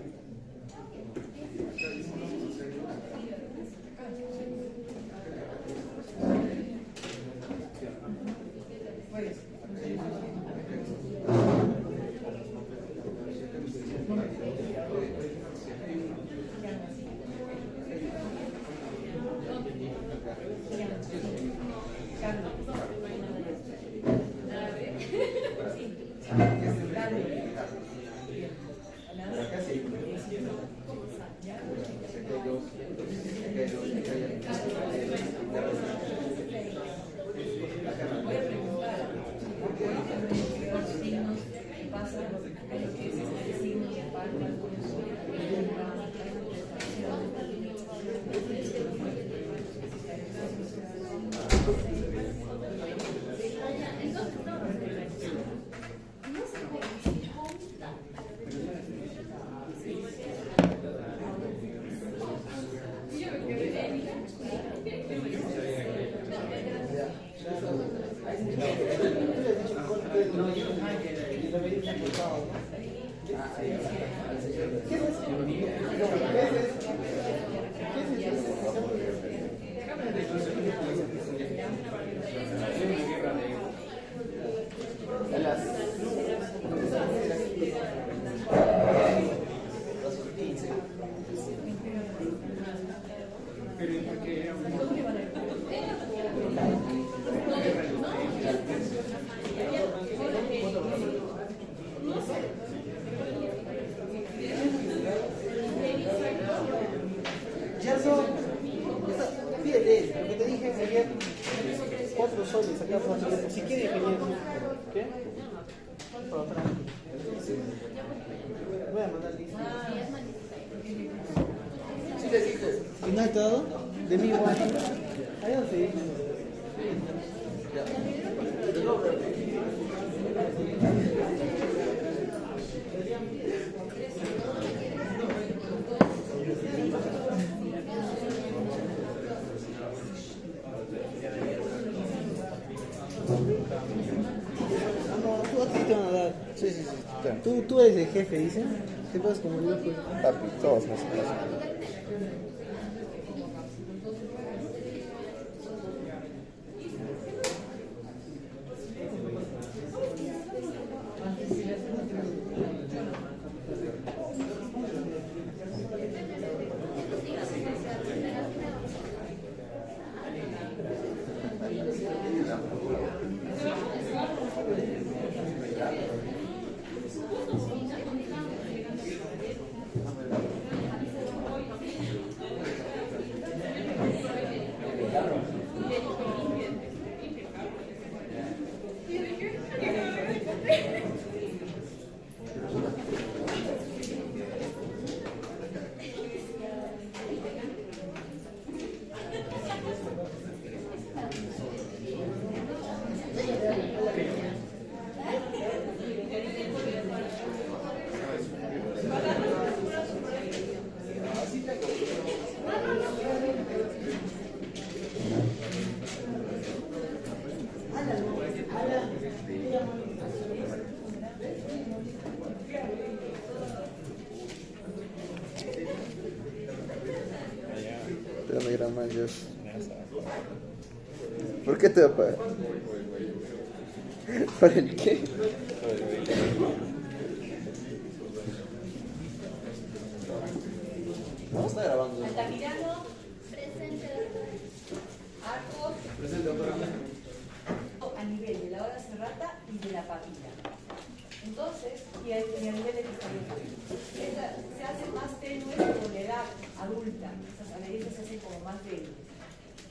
Jueves. Voy a preguntar, porque los signos que pasan, lo que es este signo de parte, Pídele, lo que te dije ayer, 4 soles acá por si quiere venir. ¿Qué? Para atrás. Voy a mandar lista. ¿Sí les dije? ¿Y no hay todo? De mí igual. Ahí no sé. No, tú a ti te van a dar. Sí, sí, sí. Claro. Tú eres el jefe, dicen. Te pasas como yo, pues. Papi, todos más. negra, man. ¿Por qué te va a pagar? ¿Para el qué? No está grabando. Altamirano. Presente. Arcos. Presente, doctora. A nivel de la hora serrata y de la papila. Entonces, y a nivel de cristalina. Se hace más tenue con la edad adulta. Esas adherencias se hacen como más débiles.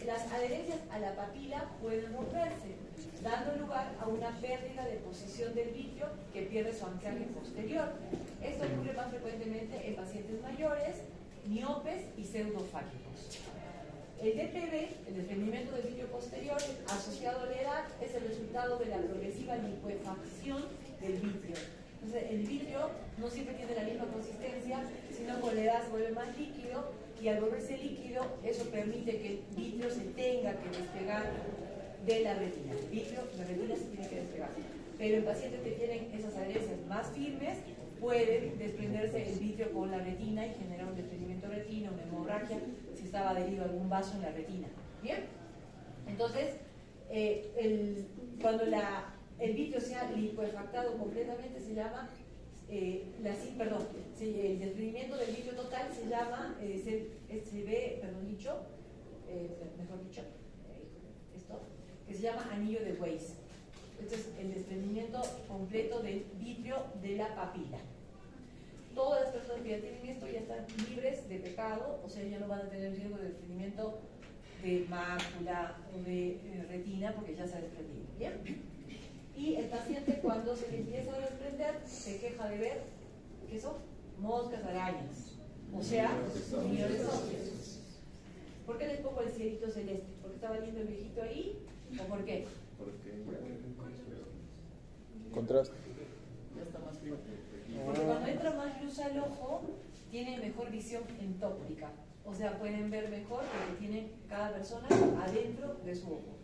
Las adherencias a la papila pueden romperse, dando lugar a una pérdida de posición del vitrio que pierde su anclaje posterior. Esto ocurre más frecuentemente en pacientes mayores, miopes y pseudofágicos. El DPV, el desprendimiento del vitrio posterior, asociado a la edad, es el resultado de la progresiva licuefacción del vitrio. Entonces, el vitrio no siempre tiene la misma consistencia, sino con la edad se vuelve más líquido, y al volverse líquido, eso permite que el vitrio se tenga que despegar de la retina. El vitrio, la retina se tiene que despegar. Pero en pacientes que tienen esas adherencias más firmes, puede desprenderse el vitrio con la retina y generar un desprendimiento de retina, una hemorragia, si estaba adherido a algún vaso en la retina. ¿Bien? Entonces, cuando el vitrio se ha licuefactado completamente, se llama, el desprendimiento del vitrio total se llama, que se llama anillo de Weiss. Este es el desprendimiento completo del vitrio de la papila. Todas las personas que ya tienen esto ya están libres de pecado, o sea, ya no van a tener riesgo de desprendimiento de mácula o de retina, porque ya se ha desprendido. ¿Bien? Y el paciente, cuando se le empieza a desprender, se queja de ver, ¿qué son? Moscas, arañas, o sea, millones óseos. ¿Por qué les pongo el cielito celeste? ¿Porque estaba viendo el viejito ahí? ¿O por qué? Contraste. Porque cuando entra más luz al ojo, tienen mejor visión entóptica. O sea, pueden ver mejor porque tiene cada persona adentro de su ojo.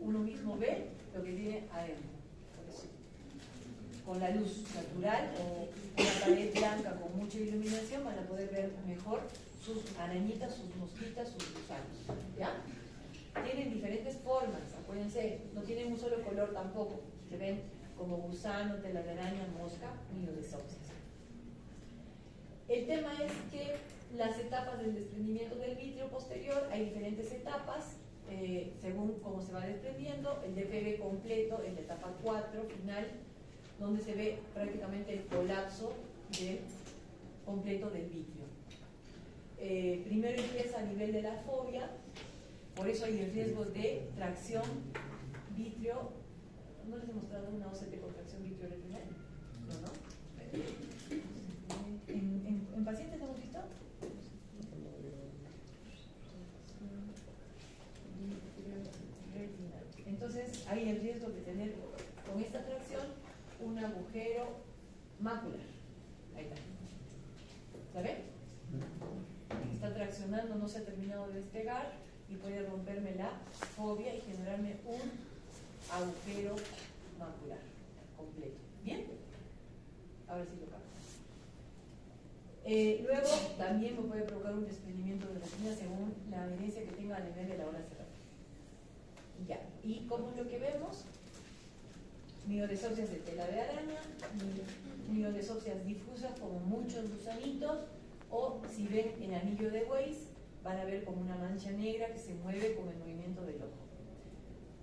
Uno mismo ve lo que tiene adentro. Por eso. Con la luz natural o una pared blanca con mucha iluminación van a poder ver mejor sus arañitas, sus mosquitas, sus gusanos. ¿Ya? Tienen diferentes formas, acuérdense, no tienen un solo color tampoco. Se ven como gusano, telaraña, mosca, nido de óseas. El tema es que las etapas del desprendimiento del vitrio posterior, hay diferentes etapas, según cómo se va desprendiendo. El DPV completo en la etapa 4 final, donde se ve prácticamente el colapso completo del vitrio. Primero empieza a nivel de la fobia, por eso hay el riesgo de tracción vitrio. ¿No les he mostrado una OCT con tracción vitreoretinal? No. ¿En pacientes hemos visto? Entonces hay el riesgo de tener con esta tracción un agujero macular. Ahí está. ¿Saben? Está traccionando, no se ha terminado de despegar y puede romperme la fobia y generarme un agujero macular completo. ¿Bien? Ahora sí lo capto. Luego también me puede provocar un desprendimiento de retina según la adherencia que tenga a nivel de la hora cerrada. Ya, y como es lo que vemos, miodesopsias de tela de araña, miodesopsias difusas como muchos gusanitos, o si ven el anillo de Weiss, van a ver como una mancha negra que se mueve con el movimiento del ojo.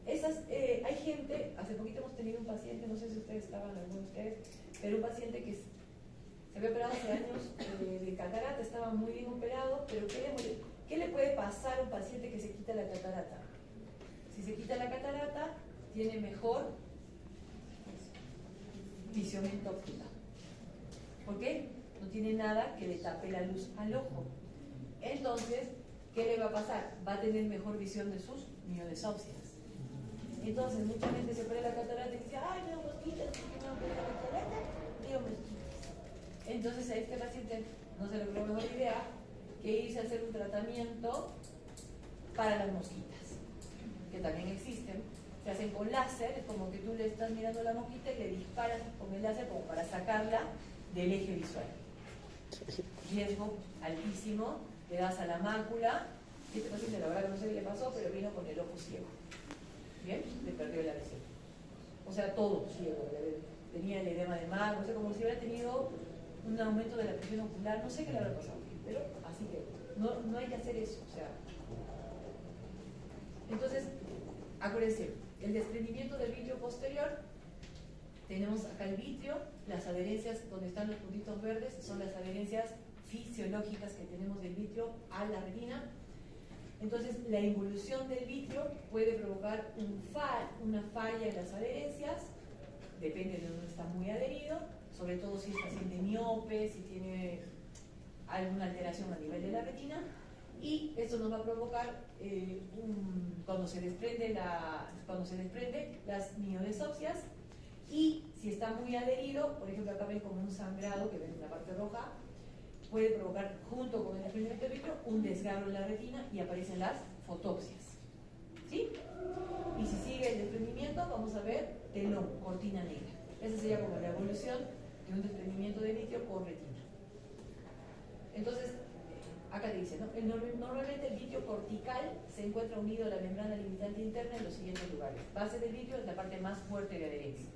Hay gente, hace poquito hemos tenido un paciente, no sé si ustedes estaban, algunos de ustedes, pero un paciente que se había operado hace años de catarata, estaba muy bien operado, pero ¿qué le puede pasar a un paciente que se quita la catarata? Si se quita la catarata, tiene mejor visión entóptica. ¿Por qué? No tiene nada que le tape la luz al ojo. Entonces, ¿qué le va a pasar? Va a tener mejor visión de sus miodesopsias. Entonces, mucha gente se opera la catarata y dice, ay, veo mosquitas, ¿por qué me opera la catarata? Veo mosquitas. Entonces, a este paciente no se le ocurrió mejor idea que irse a hacer un tratamiento para las mosquitas, que también existen. Se hacen con láser, es como que tú le estás mirando la mosquita y le disparas con el láser como para sacarla del eje visual. Riesgo altísimo, le das a la mácula Y este paciente, la verdad que no sé qué le pasó, pero vino con el ojo ciego. ¿Bien? Le perdió la visión. O sea, todo ciego. Tenía el edema de mar, o sea, como si hubiera tenido un aumento de la presión ocular, no sé qué le habrá pasado. Pero así que no hay que hacer eso. O sea, entonces, acuérdense, el desprendimiento del vitrio posterior, tenemos acá el vitrio, las adherencias donde están los puntitos verdes son las adherencias fisiológicas que tenemos del vitrio a la retina. Entonces, la involución del vitrio puede provocar una falla en las adherencias, depende de dónde está muy adherido, sobre todo si es paciente miope, si tiene alguna alteración a nivel de la retina, y esto nos va a provocar cuando se desprende las mionesopsias, y si está muy adherido, por ejemplo acá ven como un sangrado que ven en la parte roja, puede provocar junto con el desprendimiento del vitrio un desgarro en la retina y aparecen las fotopsias. ¿Sí? Y si sigue el desprendimiento, vamos a ver telón, cortina negra. Esa sería como la evolución de un desprendimiento de vitrio por retina. Entonces, acá te dice, ¿no? Normalmente el vitrio cortical se encuentra unido a la membrana limitante interna en los siguientes lugares. Base del vitrio es la parte más fuerte de adherencia.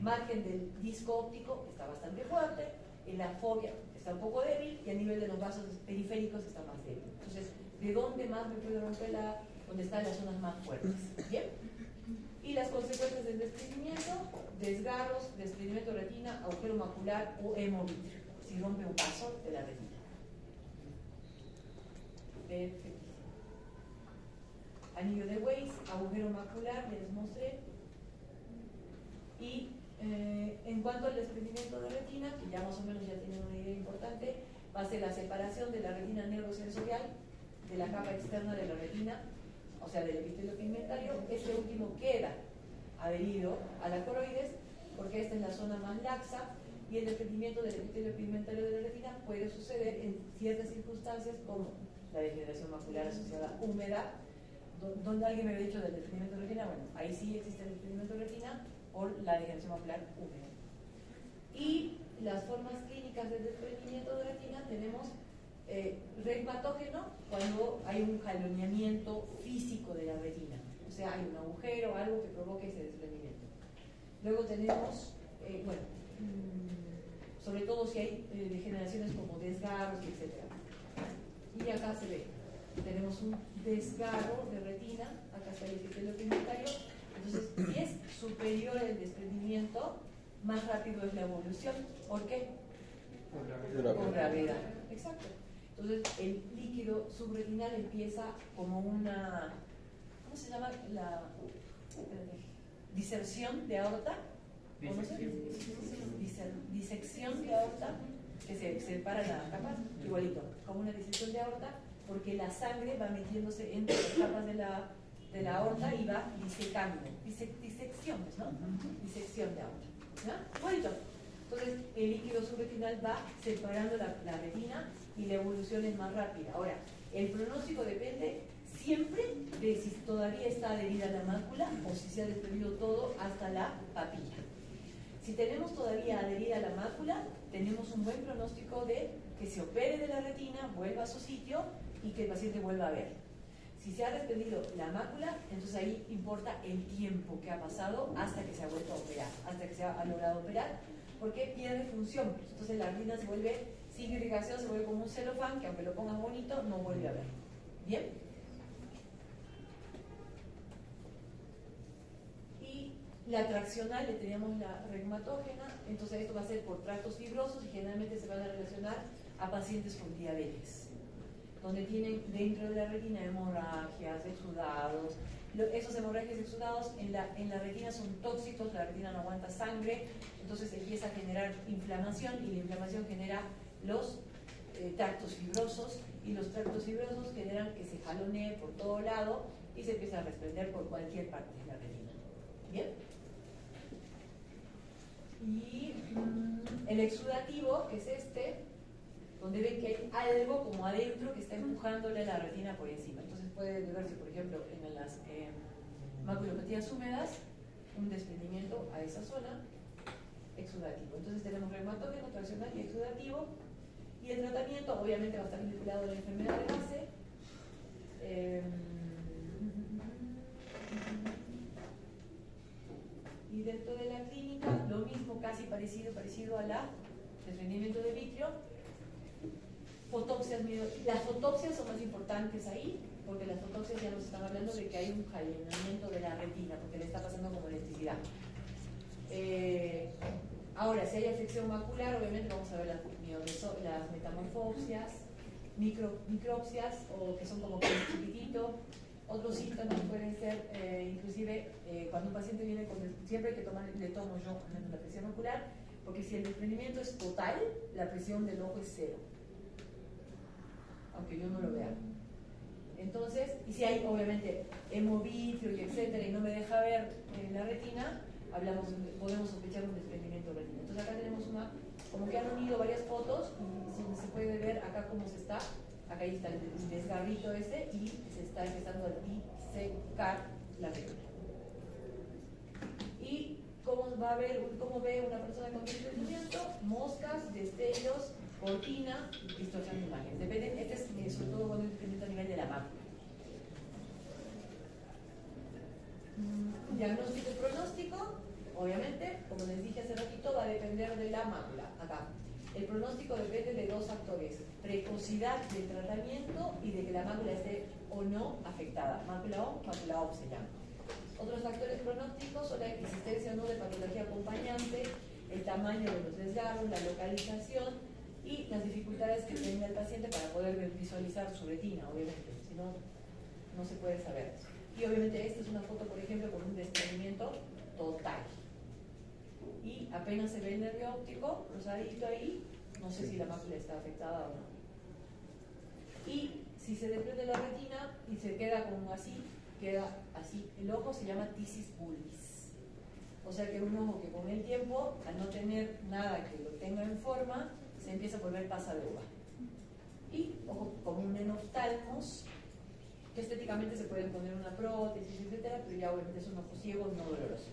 Margen del disco óptico está bastante fuerte, en la fobia está un poco débil y a nivel de los vasos periféricos está más débil. Entonces, ¿de dónde más me puede romper donde están las zonas más fuertes? ¿Bien? Y las consecuencias del desprendimiento, desgarros, desprendimiento de retina, agujero macular o hemovitrio, si rompe un vaso de la retina. Perfecto. Anillo de Weiss, agujero macular, ya les mostré. Y en cuanto al desprendimiento de retina, que ya más o menos ya tienen una idea importante, va a ser la separación de la retina neurosensorial de la capa externa de la retina, o sea, del epitelio pigmentario. Este último queda adherido a la coroides porque esta es la zona más laxa, y el desprendimiento del epitelio pigmentario de la retina puede suceder en ciertas circunstancias como la degeneración macular asociada a humedad, donde alguien me había dicho del desprendimiento de retina. Bueno, ahí sí existe el desprendimiento de retina por la degeneración macular húmeda. Y las formas clínicas del desprendimiento de retina tenemos regmatógeno, cuando hay un jaloneamiento físico de la retina, o sea, hay un agujero o algo que provoque ese desprendimiento. Luego tenemos, sobre todo si hay degeneraciones como desgarros, etc. Y acá se ve, tenemos un desgarro de retina, acá está el epitelio pigmentario. Entonces, si es superior el desprendimiento, más rápido es la evolución. ¿Por qué? Por gravedad. Exacto. Entonces, el líquido subretinal empieza como una, ¿cómo se llama? Diserción de aorta. Disección de aorta, que se separa la capa, igualito, como una disección de aorta, porque la sangre va metiéndose entre las capas de la aorta y va disecando. Disecciones, ¿no? Disección de aorta. ¿No? Igualito. Entonces, el líquido subretinal va separando la retina y la evolución es más rápida. Ahora, el pronóstico depende siempre de si todavía está adherida a la mácula o si se ha desprendido todo hasta la papilla. Si tenemos todavía adherida a la mácula, tenemos un buen pronóstico de que se opere de la retina, vuelva a su sitio y que el paciente vuelva a ver. Si se ha desprendido la mácula, entonces ahí importa el tiempo que ha pasado hasta que se ha vuelto a operar, hasta que se ha logrado operar, porque pierde función. Entonces la retina se vuelve sin irrigación, se vuelve como un celofán que aunque lo pongas bonito, no vuelve a ver. ¿Bien? Y la traccional le teníamos la regmatógena, entonces esto va a ser por tractos fibrosos y generalmente se van a relacionar a pacientes con diabetes, donde tienen dentro de la retina hemorragias, exudados. Esos hemorragias exudados en la retina son tóxicos, la retina no aguanta sangre, entonces empieza a generar inflamación y la inflamación genera los tractos fibrosos, y los tractos fibrosos generan que se jalonee por todo lado y se empieza a desprender por cualquier parte de la retina. ¿Bien? Y el exudativo, que es este, donde ven que hay algo como adentro que está empujándole la retina por encima. Entonces puede verse, por ejemplo, en las maculopatías húmedas, un desprendimiento a esa zona exudativo. Entonces tenemos reumatógeno, traccional y exudativo. Y el tratamiento obviamente va a estar vinculado a la enfermedad de base. Y dentro de la clínica, lo mismo, casi parecido a la desprendimiento de vitrio. Las fotopsias son más importantes ahí, porque las fotopsias ya nos están hablando de que hay un jalonamiento de la retina, porque le está pasando como electricidad. Ahora, si hay afección macular, obviamente vamos a ver las metamorfopsias, micropsias, o que son como que chiquitito. Otros síntomas pueden ser, inclusive, cuando un paciente viene con siempre hay que le tomo yo la presión ocular, porque si el desprendimiento es total, la presión del ojo es 0, aunque yo no lo vea. Entonces, y si hay obviamente hemovitrio y etcétera, y no me deja ver la retina, podemos sospechar un desprendimiento de retina. Entonces acá tenemos como que han unido varias fotos, y donde se puede ver acá cómo se está. Acá está el desgarrito ese y se está empezando a disecar la retina. ¿Y cómo ve una persona con desprendimiento? Moscas, destellos, cortina, distorsión de imagen. Depende, este es sobre todo cuando es desprendimiento a nivel de la mácula. Diagnóstico y pronóstico, obviamente, como les dije hace ratito, va a depender de la mácula. Acá. El pronóstico depende de dos factores: precocidad del tratamiento y de que la mácula esté o no afectada. Mácula O se llama. Otros factores pronósticos son la existencia o no de patología acompañante, el tamaño de los desgarros, la localización y las dificultades que tenga el paciente para poder visualizar su retina, obviamente, si no, no se puede saber. Y obviamente esta es una foto, por ejemplo, con un desprendimiento total. Y apenas se ve el nervio óptico, rosadito ahí, no sé si la mácula está afectada o no. Y si se desprende la retina y se queda así, el ojo se llama tisis bulbis. O sea que un ojo que con el tiempo, al no tener nada que lo tenga en forma, se empieza a volver pasa de uva. Y ojo común en oftalmos, que estéticamente se pueden poner una prótesis, etcétera, pero ya obviamente son ojos ciegos no dolorosos.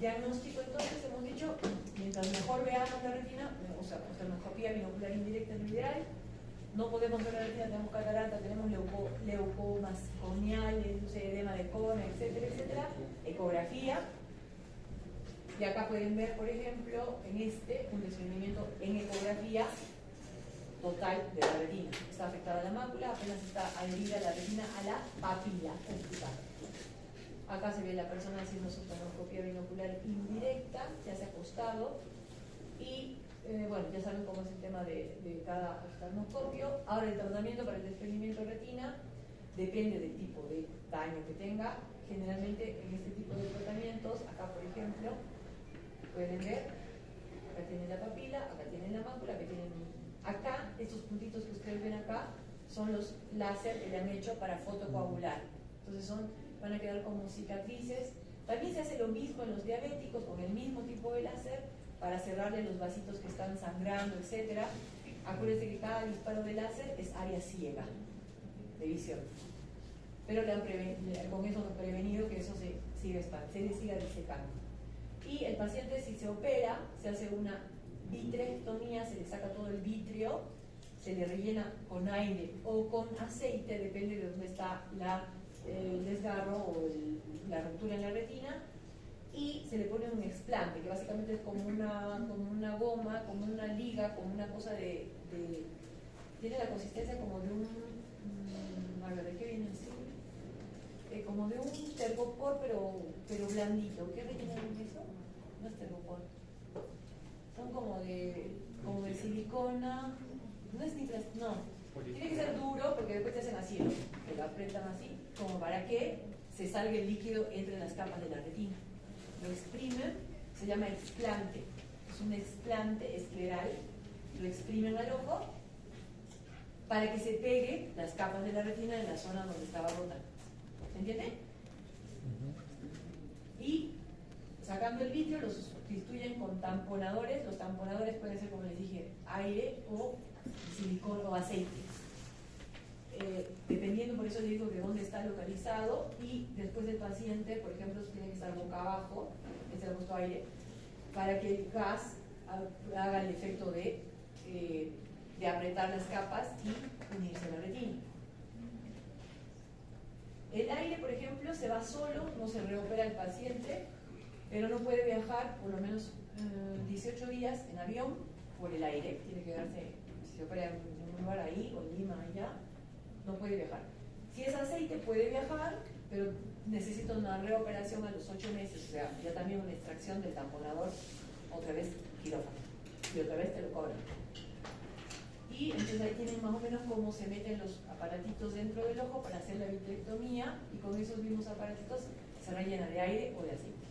Diagnóstico, entonces, hemos dicho, mientras mejor veamos la retina, o sea, oftalmoscopía binocular indirecta en lo ideal. No podemos ver la retina, tenemos catarata, tenemos leucomas corneales, edema de córnea, etcétera, etcétera. Ecografía. Y acá pueden ver, por ejemplo, un desprendimiento en ecografía total de la retina. Está afectada la mácula, apenas está adherida la retina a la papila ocular. Acá se ve la persona haciendo su oftalmoscopía binocular indirecta, ya se ha acostado. Y bueno, ya saben cómo es el tema de cada oftalmoscopio. Ahora, el tratamiento para el desprendimiento de retina depende del tipo de daño que tenga. Generalmente, en este tipo de tratamientos, acá por ejemplo, pueden ver, acá tienen la papila, acá tienen la mácula, acá, estos puntitos que ustedes ven acá, son los láser que le han hecho para fotocoagular. Entonces van a quedar como cicatrices. También se hace lo mismo en los diabéticos, con el mismo tipo de láser, para cerrarle los vasitos que están sangrando, etc. Acuérdense que cada disparo de láser es área ciega de visión. Pero con eso han prevenido que eso se siga disecando. Y el paciente, si se opera, se hace una vitrectomía, se le saca todo el vitrio, se le rellena con aire o con aceite, depende de dónde está el desgarro o la ruptura en la retina, y se le pone un explante, que básicamente es como una goma, como una liga, como una cosa tiene la consistencia como de ¿de qué viene así? Como de un tergopor, pero blandito. ¿Qué relleno es eso? No es tergopor. Son como de silicona. No es ni no. Tiene que ser duro porque después te hacen así, ¿no? Te lo apretan así, como para que se salga el líquido entre las capas de la retina. Lo exprimen, se llama explante. Es un explante escleral. Lo exprimen al ojo para que se pegue las capas de la retina en la zona donde estaba rota. ¿Se entiende? Y sacando el vitrio lo sustituyen con tamponadores. Los tamponadores pueden ser, como les dije, aire o silicón o aceite. Dependiendo, por eso le digo de dónde está localizado, y después del paciente, por ejemplo, tiene que estar boca abajo, este le puesto aire, para que el gas haga el efecto de apretar las capas y unirse a la retina. El aire, por ejemplo, se va solo, no se reopera el paciente, pero no puede viajar por lo menos 18 días en avión por el aire, tiene que quedarse, si se opera en un lugar ahí, o en Lima, allá, no puede viajar. Si es aceite puede viajar, pero necesita una reoperación a los 8 meses, o sea, ya también una extracción del tamponador, otra vez quirófano, y otra vez te lo cobran. Y entonces ahí tienen más o menos cómo se meten los aparatitos dentro del ojo para hacer la vitrectomía, y con esos mismos aparatitos se rellena de aire o de aceite.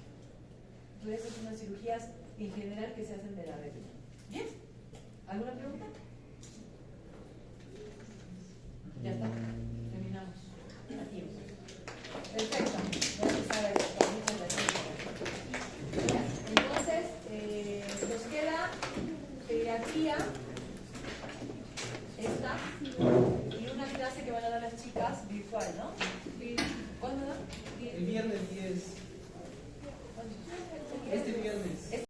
Entonces esas son las cirugías en general que se hacen de la retina. ¿Bien? ¿Alguna pregunta? Ya está, terminamos. Aquí. Perfecto. Voy a empezar a entonces, nos queda pediatría, esta, y una clase que van a dar las chicas virtual, ¿no? ¿Cuándo da? El viernes 10.